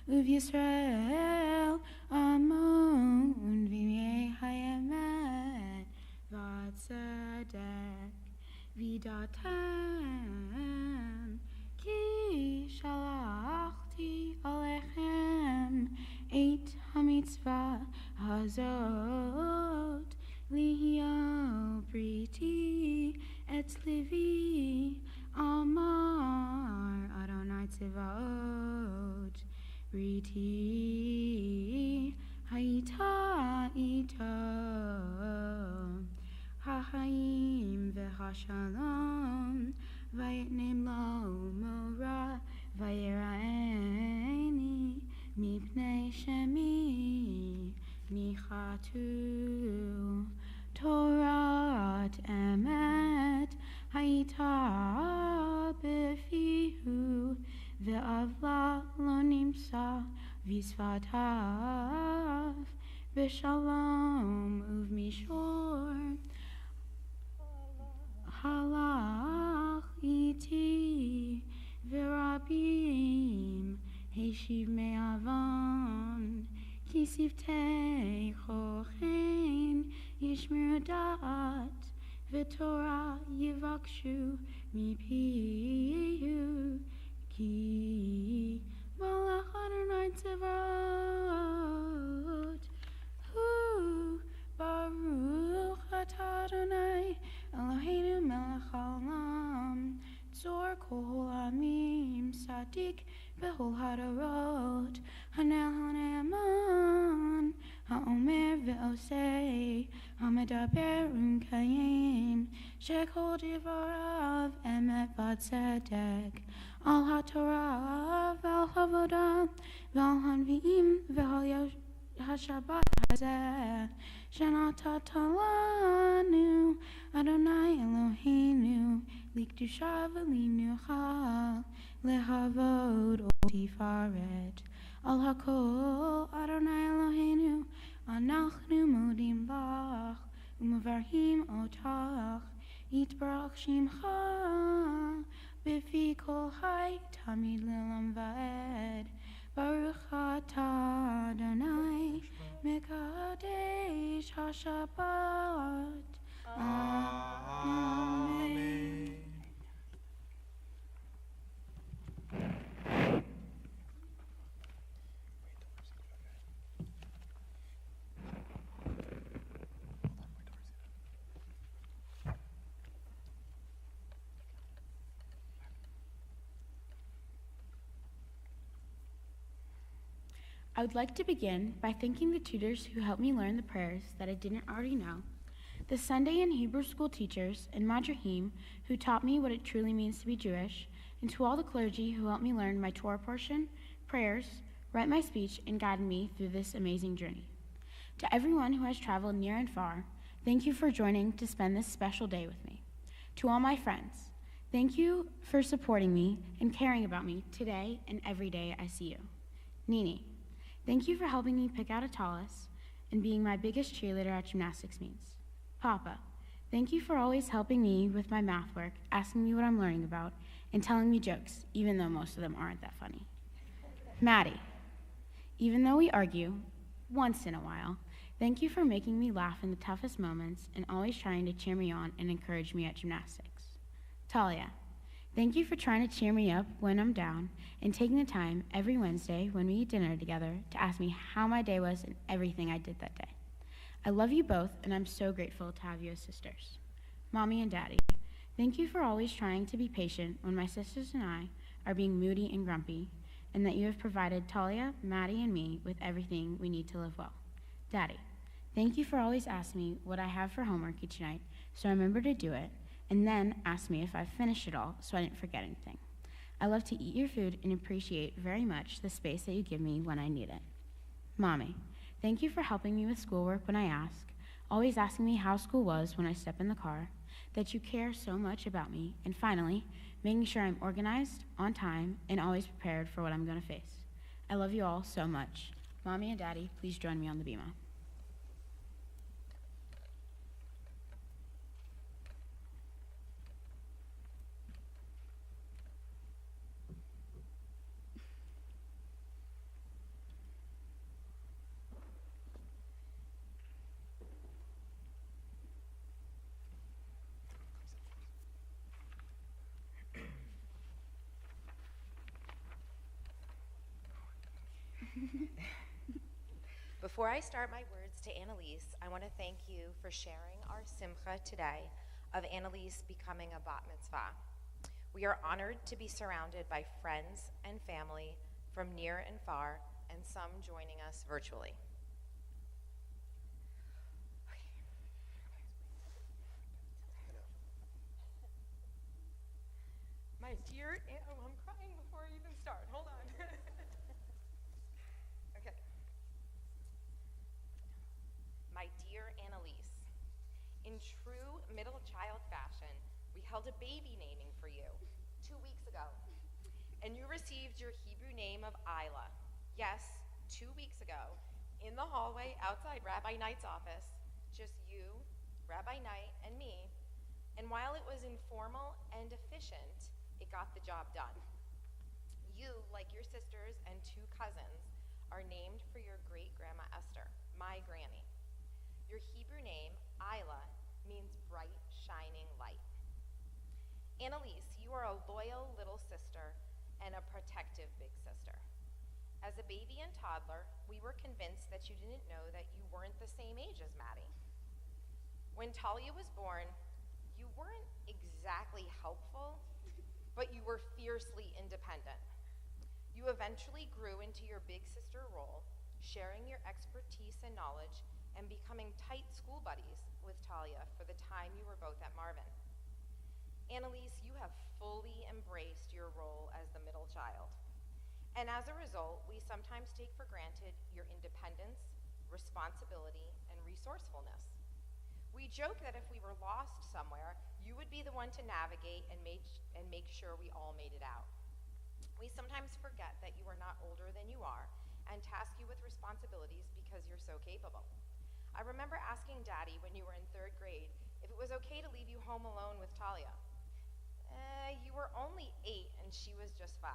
u'Yisrael amon v'yei hayemet v'tzedek v'datem ki shalachti alechem et hamitzvah hazot lihiel briti et levi amar Adonai tzivot briti hayita ito ha'chaim v'hashalom vayitnem lo mora vayira'eni mipnei shemi nichatu Torat emet hayita befihu ve'avla lo nimsa visvatav b'shalom uv'mishor halach iti ve'rabim heshiv me'avon Kisivtei chochen yishmir da'at v'Torah yivakshu mipiyu, ki malach Adonai tzevot, hu baruch atah Adonai Eloheinu melech haolam, tzor kol ha'amim, sadik b'chol hadarot, hanel hane'eman, ha'omer ve'osei, ha'medaber u'mkayim, shekol divarav emet v'tzedek, al ha'torah v'al ha'avodah v'al hanvi'im v'al ha'shabbat hazeh, shenatata lanu Adonai Eloheinu, likdusha v'linucha, lehavod tifaret, al hakol Adonai Eloheinu, anachnu modim lach, u'mevarhim otach, yitbarach shimcha, b'fi kol hai tamid le'olam va'ed, baruch atah Adonai, mekadesh ha'shabbat. Amen. I would like to begin by thanking the tutors who helped me learn the prayers that I didn't already know, the Sunday and Hebrew school teachers and Madrahim who taught me what it truly means to be Jewish, and to all the clergy who helped me learn my Torah portion, prayers, write my speech, and guided me through this amazing journey. To everyone who has traveled near and far, thank you for joining to spend this special day with me. To all my friends, thank you for supporting me and caring about me today and every day I see you. Nini, thank you for helping me pick out a tallis and being my biggest cheerleader at gymnastics meets. Papa, thank you for always helping me with my math work, asking me what I'm learning about, and telling me jokes, even though most of them aren't that funny. Maddie, even though we argue once in a while, thank you for making me laugh in the toughest moments and always trying to cheer me on and encourage me at gymnastics. Talia, thank you for trying to cheer me up when I'm down and taking the time every Wednesday when we eat dinner together to ask me how my day was and everything I did that day. I love you both, and I'm so grateful to have you as sisters. Mommy and Daddy, thank you for always trying to be patient when my sisters and I are being moody and grumpy, and that you have provided Talia, Maddie, and me with everything we need to live well. Daddy, thank you for always asking me what I have for homework each night so I remember to do it, and then ask me if I've finished it all so I didn't forget anything. I love to eat your food and appreciate very much the space that you give me when I need it. Mommy, thank you for helping me with schoolwork when I ask, always asking me how school was when I step in the car, that you care so much about me, and finally, making sure I'm organized, on time, and always prepared for what I'm going to face. I love you all so much. Mommy and Daddy, please join me on the bima. Before I start my words to Annalise, I want to thank you for sharing our simcha today of Annalise becoming a bat mitzvah. We are honored to be surrounded by friends and family from near and far, and some joining us virtually. My dear, oh, I'm crying before I even start. Hold on. Okay. My dear Annalise, in true middle child fashion, we held a baby naming for you 2 weeks ago, and you received your Hebrew name of Isla. Yes, 2 weeks ago, in the hallway outside Rabbi Knight's office, just you, Rabbi Knight, and me, and while it was informal and efficient, it got the job done. You, like your sisters and 2 cousins, are named for your great-grandma Esther, my granny. Your Hebrew name, Isla, means bright, shining light. Annalise, you are a loyal little sister and a protective big sister. As a baby and toddler, we were convinced that you didn't know that you weren't the same age as Maddie. When Talia was born, you weren't exactly helpful, but you were fiercely independent. You eventually grew into your big sister role, sharing your expertise and knowledge and becoming tight school buddies with Talia for the time you were both at Marvin. Annalise, you have fully embraced your role as the middle child. And as a result, we sometimes take for granted your independence, responsibility, and resourcefulness. We joke that if we were lost somewhere, you would be the one to navigate and make sure we all made it out. We sometimes forget that you are not older than you are and task you with responsibilities because you're so capable. I remember asking Daddy when you were in 3rd grade if it was okay to leave you home alone with Talia. You were only 8 and she was just 5.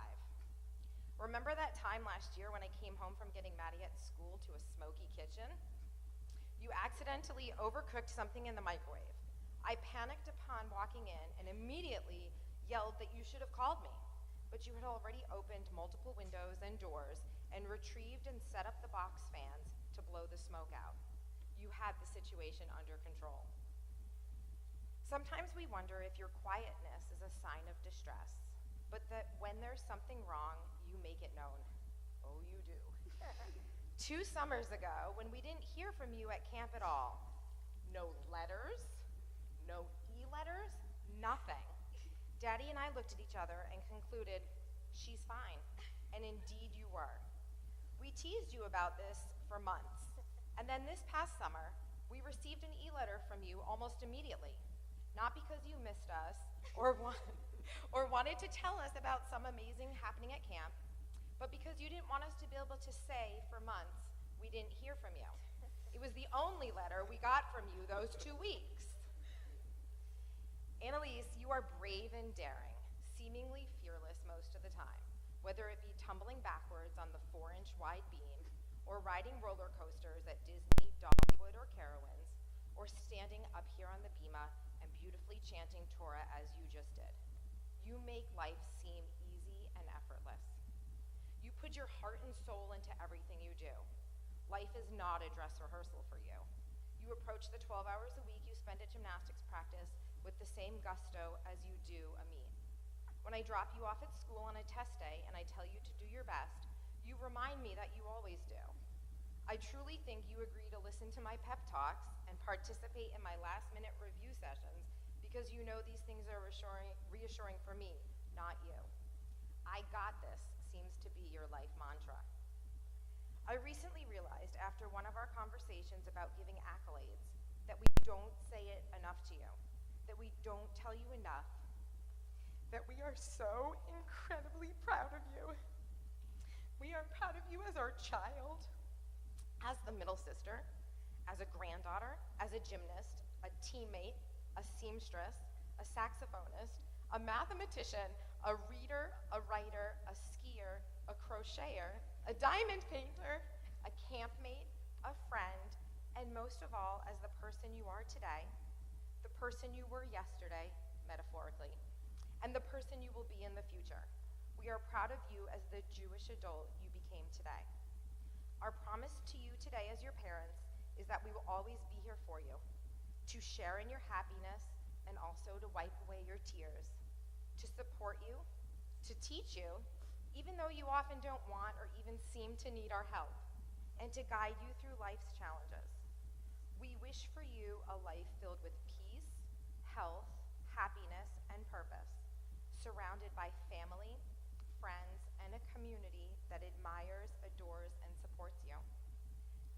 Remember that time last year when I came home from getting Maddie at school to a smoky kitchen? You accidentally overcooked something in the microwave. I panicked upon walking in and immediately yelled that you should have called me, but you had already opened multiple windows and doors and retrieved and set up the box fans to blow the smoke out. You had the situation under control. Sometimes we wonder if your quietness is a sign of distress, but that when there's something wrong, you make it known. Oh, you do. 2 summers ago, when we didn't hear from you at camp at all, no letters, no e-letters, nothing. Daddy and I looked at each other and concluded, she's fine, and indeed you were. We teased you about this for months, and then this past summer, we received an e-letter from you almost immediately. Not because you missed us or wanted to tell us about some amazing happening at camp, but because you didn't want us to be able to say for months, we didn't hear from you. It was the only letter we got from you those 2 weeks. Annalise, you are brave and daring, seemingly fearless most of the time, whether it be tumbling backwards on the 4-inch wide beam, or riding roller coasters at Disney, Dollywood, or Carowinds, or standing up here on the Bema and beautifully chanting Torah as you just did. You make life seem easy and effortless. You put your heart and soul into everything you do. Life is not a dress rehearsal for you. You approach the 12 hours a week you spend at gymnastics practice with the same gusto as you do a meet. When I drop you off at school on a test day and I tell you to do your best, you remind me that you always do. I truly think you agree to listen to my pep talks and participate in my last-minute review sessions because you know these things are reassuring for me, not you. I got this seems to be your life mantra. I recently realized after one of our conversations about giving accolades that we don't say it enough to you, that we don't tell you enough, that we are so incredibly proud of you. We are proud of you as our child, as the middle sister, as a granddaughter, as a gymnast, a teammate, a seamstress, a saxophonist, a mathematician, a reader, a writer, a skier, a crocheter, a diamond painter, a campmate, a friend, and most of all, as the person you are today, the person you were yesterday, metaphorically, and the person you will be in the future. We are proud of you as the Jewish adult you became today. Our promise to you today as your parents is that we will always be here for you, to share in your happiness and also to wipe away your tears, to support you, to teach you, even though you often don't want or even seem to need our help, and to guide you through life's challenges. We wish for you a life filled with peace, health, happiness, and purpose, surrounded by family, friends, and a community that admires, adores, and supports you.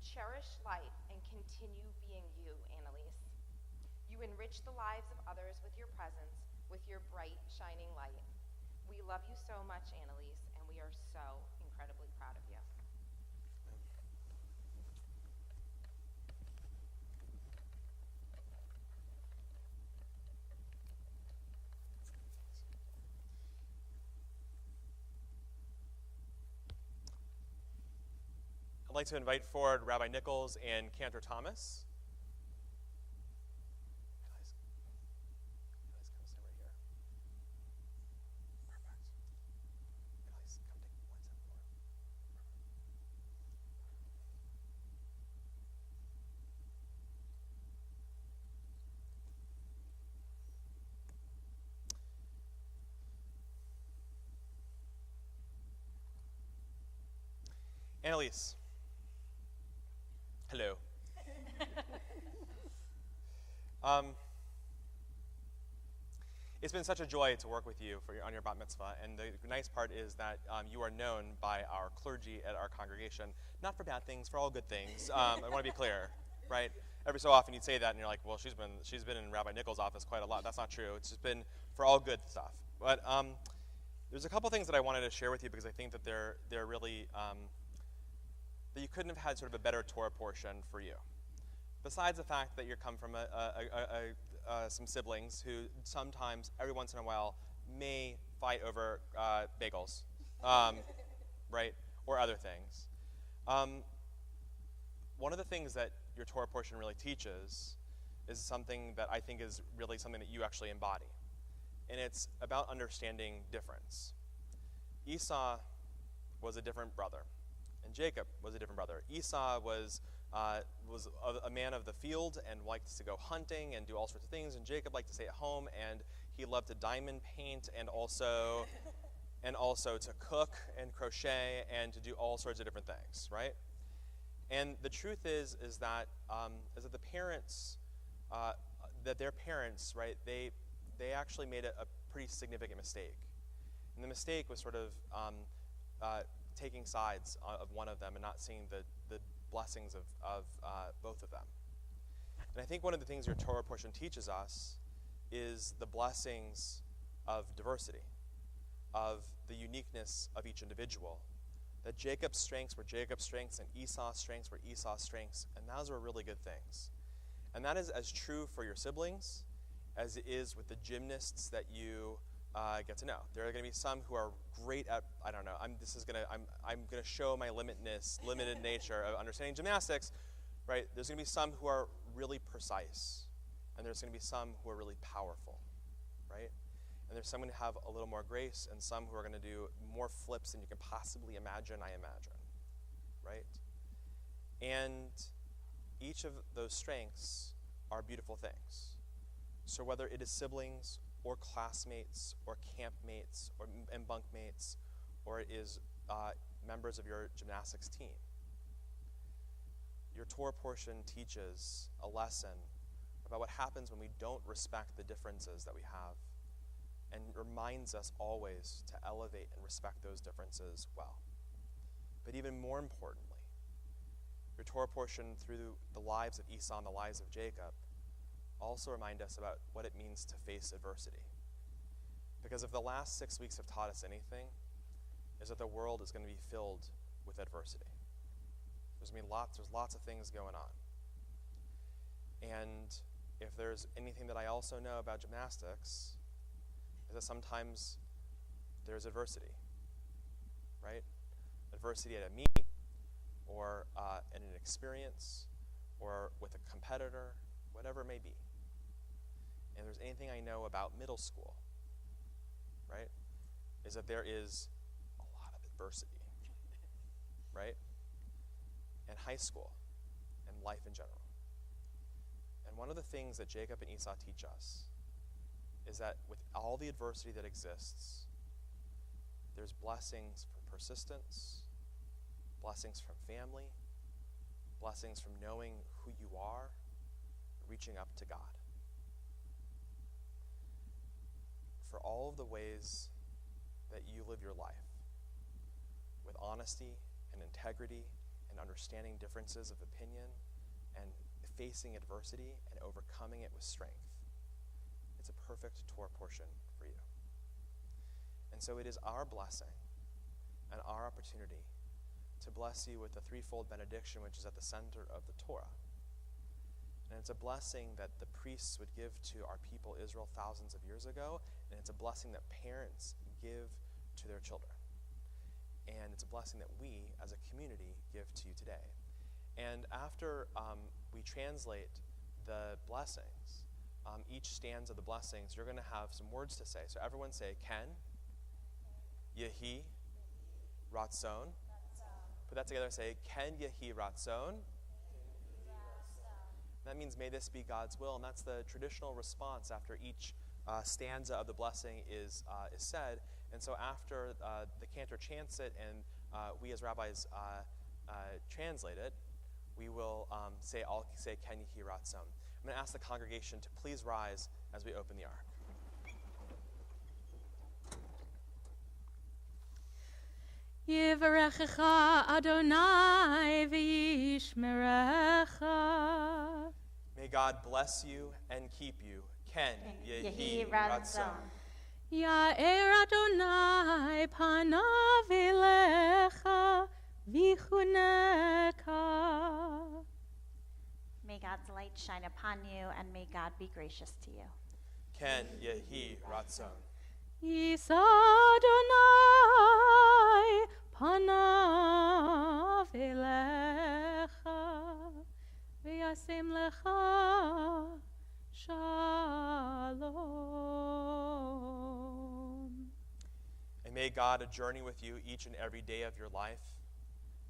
Cherish life and continue being you, Annalise. You enrich the lives of others with your presence, with your bright, shining light. We love you so much, Annalise, and we are so incredibly proud of you. I'd like to invite forward Rabbi Nichols and Cantor Thomas. Annalise. Hello. It's been such a joy to work with you on your bat mitzvah, and the nice part is that you are known by our clergy at our congregation, not for bad things, for all good things. I want to be clear, right? Every so often you'd say that, and you're like, well, she's been in Rabbi Nichols' office quite a lot. That's not true. It's just been for all good stuff. But there's a couple things that I wanted to share with you because I think that they're really that you couldn't have had sort of a better Torah portion for you. Besides the fact that you come from some siblings who sometimes, every once in a while, may fight over bagels, right, or other things. One of the things that your Torah portion really teaches is something that I think is really something that you actually embody, and it's about understanding difference. Esau was a different brother, and Jacob was a different brother. Esau was a man of the field and liked to go hunting and do all sorts of things, and Jacob liked to stay at home, and he loved to diamond paint and also to cook and crochet and to do all sorts of different things, right? And the truth is that the parents, their parents, right, they actually made a pretty significant mistake, and the mistake was sort of taking sides of one of them and not seeing the blessings of both of them. And I think one of the things your Torah portion teaches us is the blessings of diversity, of the uniqueness of each individual. That Jacob's strengths were Jacob's strengths and Esau's strengths were Esau's strengths, and those are really good things. And that is as true for your siblings as it is with the gymnasts that you get to know. There are going to be some who are great at, I don't know, I'm going to show my limited nature of understanding gymnastics, right? There's going to be some who are really precise, and there's going to be some who are really powerful, right? And there's some who have a little more grace, and some who are going to do more flips than you can possibly imagine, right? And each of those strengths are beautiful things. So whether it is siblings or classmates or campmates and bunkmates, or it is members of your gymnastics team, your Torah portion teaches a lesson about what happens when we don't respect the differences that we have, and reminds us always to elevate and respect those differences well. But even more importantly, your Torah portion through the lives of Esau and the lives of Jacob also remind us about what it means to face adversity. Because if the last 6 weeks have taught us anything, is that the world is going to be filled with adversity. There's lots of things going on. And if there's anything that I also know about gymnastics, is that sometimes there's adversity, right? Adversity at a meet, or in an experience, or with a competitor, whatever it may be. And if there's anything I know about middle school, right, is that there is a lot of adversity, right? And high school, and life in general. And one of the things that Jacob and Esau teach us is that with all the adversity that exists, there's blessings from persistence, blessings from family, blessings from knowing who you are, reaching up to God. For all of the ways that you live your life, with honesty and integrity and understanding differences of opinion and facing adversity and overcoming it with strength, it's a perfect Torah portion for you. And so it is our blessing and our opportunity to bless you with the threefold benediction which is at the center of the Torah. And it's a blessing that the priests would give to our people Israel thousands of years ago, and it's a blessing that parents give to their children. And it's a blessing that we, as a community, give to you today. And after we translate the blessings, each stanza of the blessings, you're going to have some words to say. So everyone say, Ken, Yehi, Ratzon. Put that together and say, Ken Yehi Ratzon. That means, may this be God's will. And that's the traditional response after each stanza of the blessing is said. And so after the cantor chants it and we as rabbis translate it, we will I'll say Ken Yehi Ratzon. I'm going to ask the congregation to please rise as we open the ark. Yivarechecha Adonai v'yishmerecha. May God bless you and keep you. Ken Yehi Ratzon. Ya'er Adonai panav elecha v'chuneka. May God's light shine upon you, and may God be gracious to you. Ken Yehi Ratzon. Yisa Adonai panav elecha v'yasem lecha shalom. And may God journey with you each and every day of your life.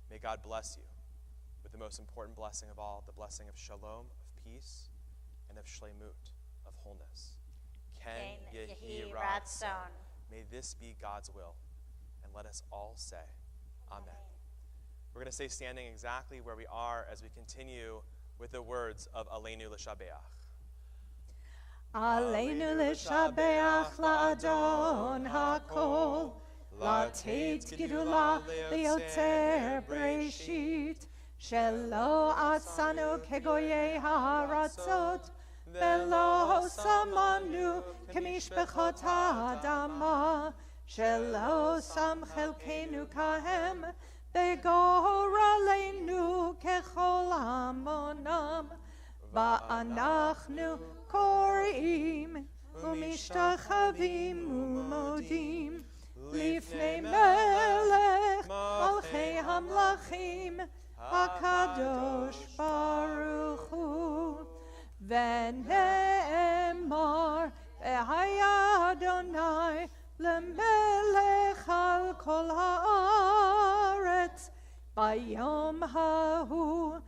May God bless you with the most important blessing of all, the blessing of shalom, of peace, and of shlemut, of wholeness. Ken Yehi Ratzon. May this be God's will. And let us all say, Amen. We're going to stay standing exactly where we are as we continue with the words of Aleinu L'Shabeach. Aleinu l'shabeach la'adon hakol, la'tet gidula li'yotzer breshit, shelo asanu kegoyei ha'aratzot, velo samanu kemishpechot ha'adama, shelo sam chelkenu kahem, begoralenu kechol hamonam, va'anachnu korim umishtachavim umodim lifnei melech malchei hamlachim hakadosh baruch hu v'ne'emar v'haya Adonai lemelech al kol haaretz bayom hahu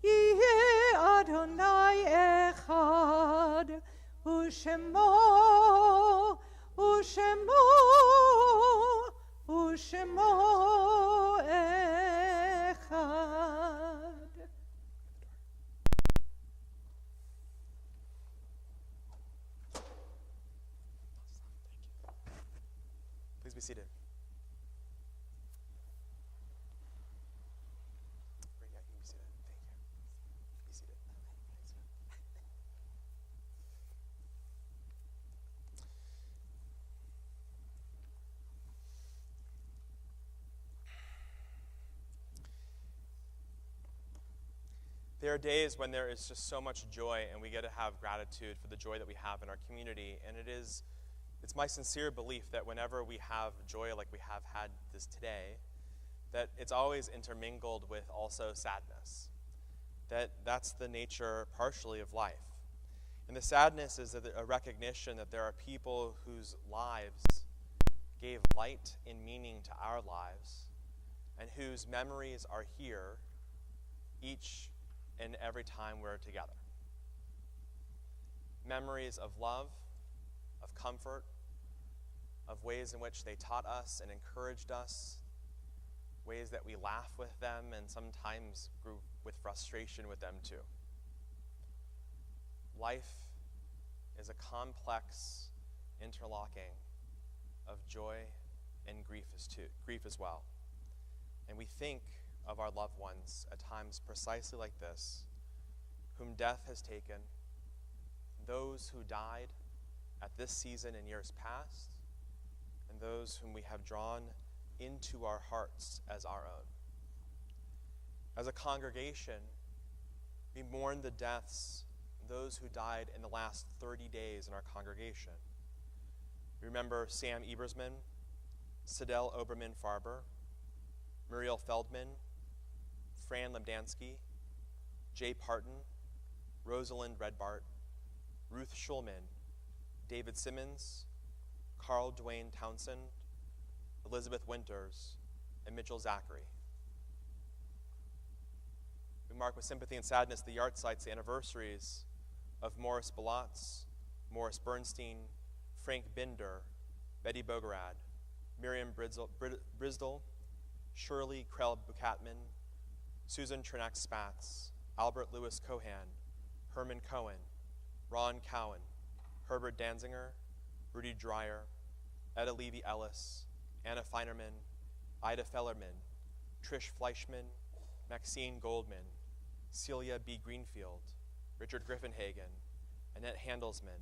Yeh Adonai echad, u'shemo echad. Please be seated. There are days when there is just so much joy, and we get to have gratitude for the joy that we have in our community. And it's my sincere belief that whenever we have joy like we have had this today, that it's always intermingled with also sadness. That's the nature partially of life. And the sadness is a recognition that there are people whose lives gave light and meaning to our lives, and whose memories are here each and every time we're together. Memories of love, of comfort, of ways in which they taught us and encouraged us, ways that we laugh with them and sometimes grew with frustration with them too. Life is a complex interlocking of joy and grief as well. And we think of our loved ones at times precisely like this, whom death has taken, those who died at this season in years past, and those whom we have drawn into our hearts as our own. As a congregation, we mourn the deaths of those who died in the last 30 days in our congregation. Remember Sam Ebersman, Sidel Oberman-Farber, Muriel Feldman, Fran Lebdansky, Jay Parton, Rosalind Redbart, Ruth Schulman, David Simmons, Carl Dwayne Townsend, Elizabeth Winters, and Mitchell Zachary. We mark with sympathy and sadness the yahrzeits, the anniversaries of Morris Balatz, Morris Bernstein, Frank Binder, Betty Bogarad, Miriam Brisdell, Shirley Krell Bukatman, Susan Trinak Spatz, Albert Lewis Cohan, Herman Cohen, Ron Cowan, Herbert Danziger, Rudy Dreyer, Etta Levy Ellis, Anna Feinerman, Ida Fellerman, Trish Fleischman, Maxine Goldman, Celia B. Greenfield, Richard Griffenhagen, Annette Handelsman,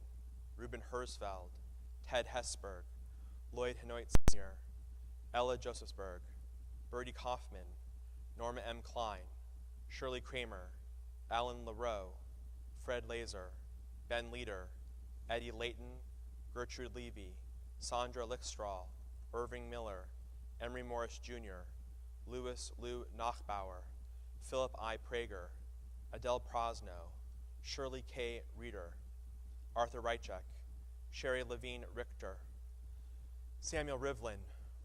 Ruben Hersfeld, Ted Hesberg, Lloyd Henoit Sr., Ella Josephsberg, Bertie Kaufman, Norma M. Klein, Shirley Kramer, Alan LaRoe, Fred Laser, Ben Leader, Eddie Layton, Gertrude Levy, Sandra Lickstraw, Irving Miller, Emery Morris Jr., Louis Lou Nachbauer, Philip I. Prager, Adele Prosno, Shirley K. Reeder, Arthur Reichek, Sherry Levine Richter, Samuel Rivlin,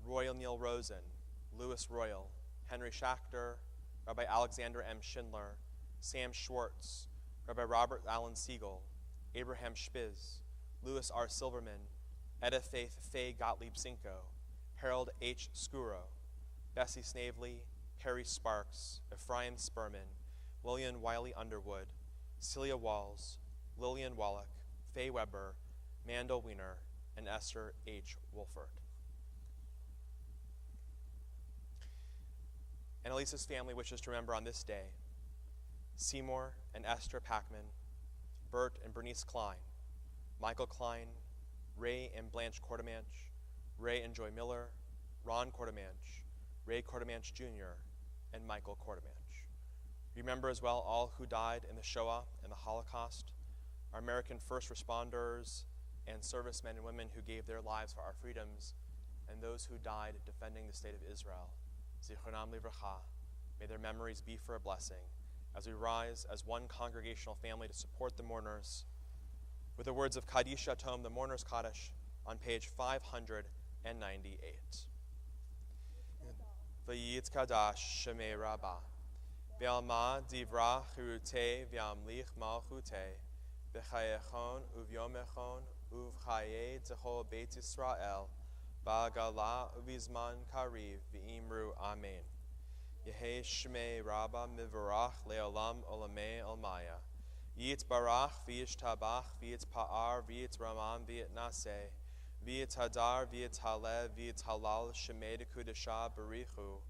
Royal Neil Rosen, Louis Royal, Henry Schachter, Rabbi Alexander M. Schindler, Sam Schwartz, Rabbi Robert Allen Siegel, Abraham Spiz, Louis R. Silverman, Etta Faith Faye Gottlieb Cinco, Harold H. Scuro, Bessie Snavely, Perry Sparks, Ephraim Spurman, Lillian Wiley Underwood, Celia Walls, Lillian Wallach, Faye Weber, Mandel Wiener, and Esther H. Wolford. And Elisa's family wishes to remember on this day Seymour and Esther Packman, Bert and Bernice Klein, Michael Klein, Ray and Blanche Quartermanch, Ray and Joy Miller, Ron Quartermanch, Ray Quartermanch Jr., and Michael Quartermanch. Remember as well all who died in the Shoah and the Holocaust, our American first responders and servicemen and women who gave their lives for our freedoms, and those who died defending the state of Israel. Zichronam livracha. May their memories be for a blessing as we rise as one congregational family to support the mourners with the words of Kaddish Yatom, the Mourner's Kaddish, on page 598. V'yitz Kadash Shemei Rabbah, V'alma Divra Chirute V'amlich Malchute, V'chayechon Uvyomechon Uvchaye Zecho Beit Yisrael, Ba'gala Uvizman Kariv V'imru Amen. Yehe Shmei Rabbah Mivarach Leolam Olamei Almaya. V'yitz Barach V'yitz Tabach V'yitz Pa'ar V'yitz Raman V'yitz Naseh. V'yitz Hadar V'yitz Halev V'yitz Halal Shemei de Kudesha Barichu.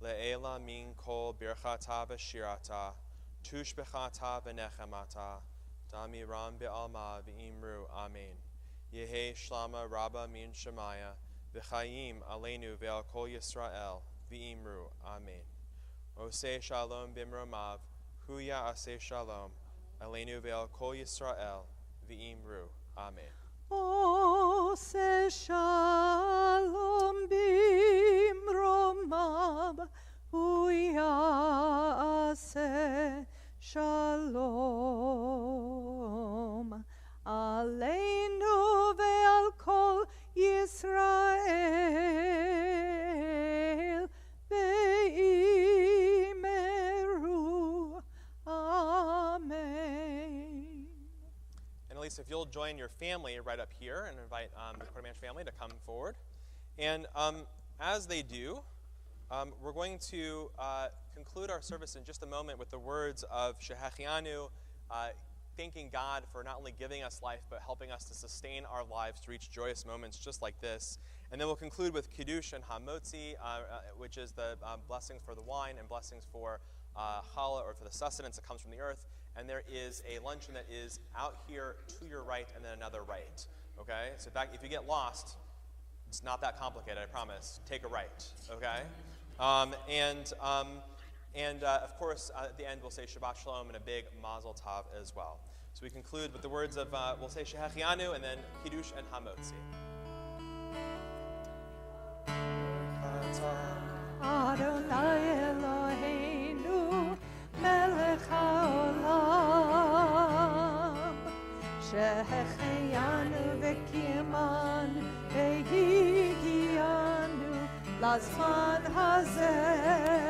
Le'ela Min Kol Birchata V'shirata. Tush Bechata V'nechemata. Dami Ram Be'alma V'imru Amen. Yehe Shlama Rabbah Min Shemaya. V'chayim Aleinu Ve'al Kol Yisrael. V'imru Amen. Oseh Shalom Bimromav. Huya Aseh Shalom. Aleinu Ve'al Kol Yisrael. V'imru Amen. Oseh Shalom Bimromav. Huya Aseh Shalom. Aleinu ve'al kol Yisrael ve'imeru. Amen. And Elisa, if you'll join your family right up here and invite the Quartermanch family to come forward. And as they do, we're going to conclude our service in just a moment with the words of Shehechianu, thanking God for not only giving us life, but helping us to sustain our lives to reach joyous moments just like this. And then we'll conclude with Kiddush and Hamotzi, which is the blessings for the wine and blessings for challah, or for the sustenance that comes from the earth. And there is a luncheon that is out here to your right and then another right. Okay? So in fact, if you get lost, it's not that complicated, I promise. Take a right, okay? And of course, at the end, we'll say Shabbat Shalom and a big Mazel Tov as well. So we conclude with the words of, we'll say Shehechianu and then Kiddush and Hamotzi. Adonai Eloheinu melech haolam shehechianu v'kiman ve'higianu lazman hazeh.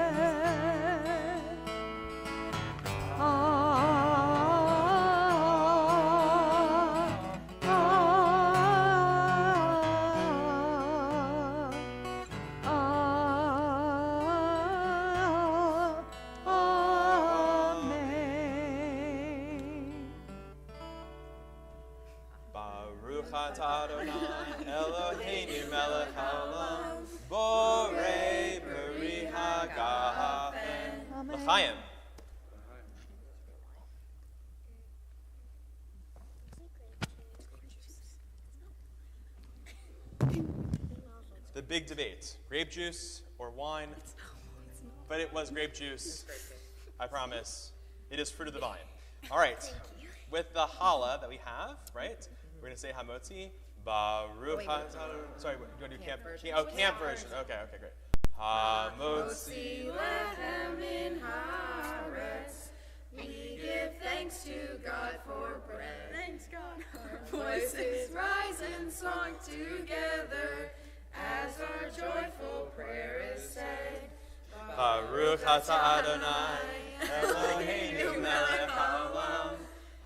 atah Adonai Eloheinu melech haolam borei peri hagafen. L'chaim. The big debate, grape juice or wine. But it was grape juice, I promise. It is fruit of the vine. All right, with the challah that we have, right, we're going to say Hamotzi, Baruch sorry, do you want to do camp version? Oh, camp version. Okay, great. Hamotzi lechem min haaretz. We give thanks to God for bread. Thanks, God. Our voices rise in song together as our joyful prayer is said. Baruch atah Adonai Eloheinu melech haolam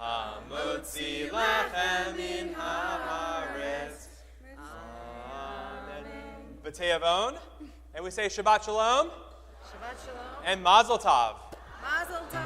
hamotzi lechem min haaretz. Amen. B'te'avon, and we say Shabbat Shalom. Shabbat Shalom. And Mazel Tov. Mazel Tov.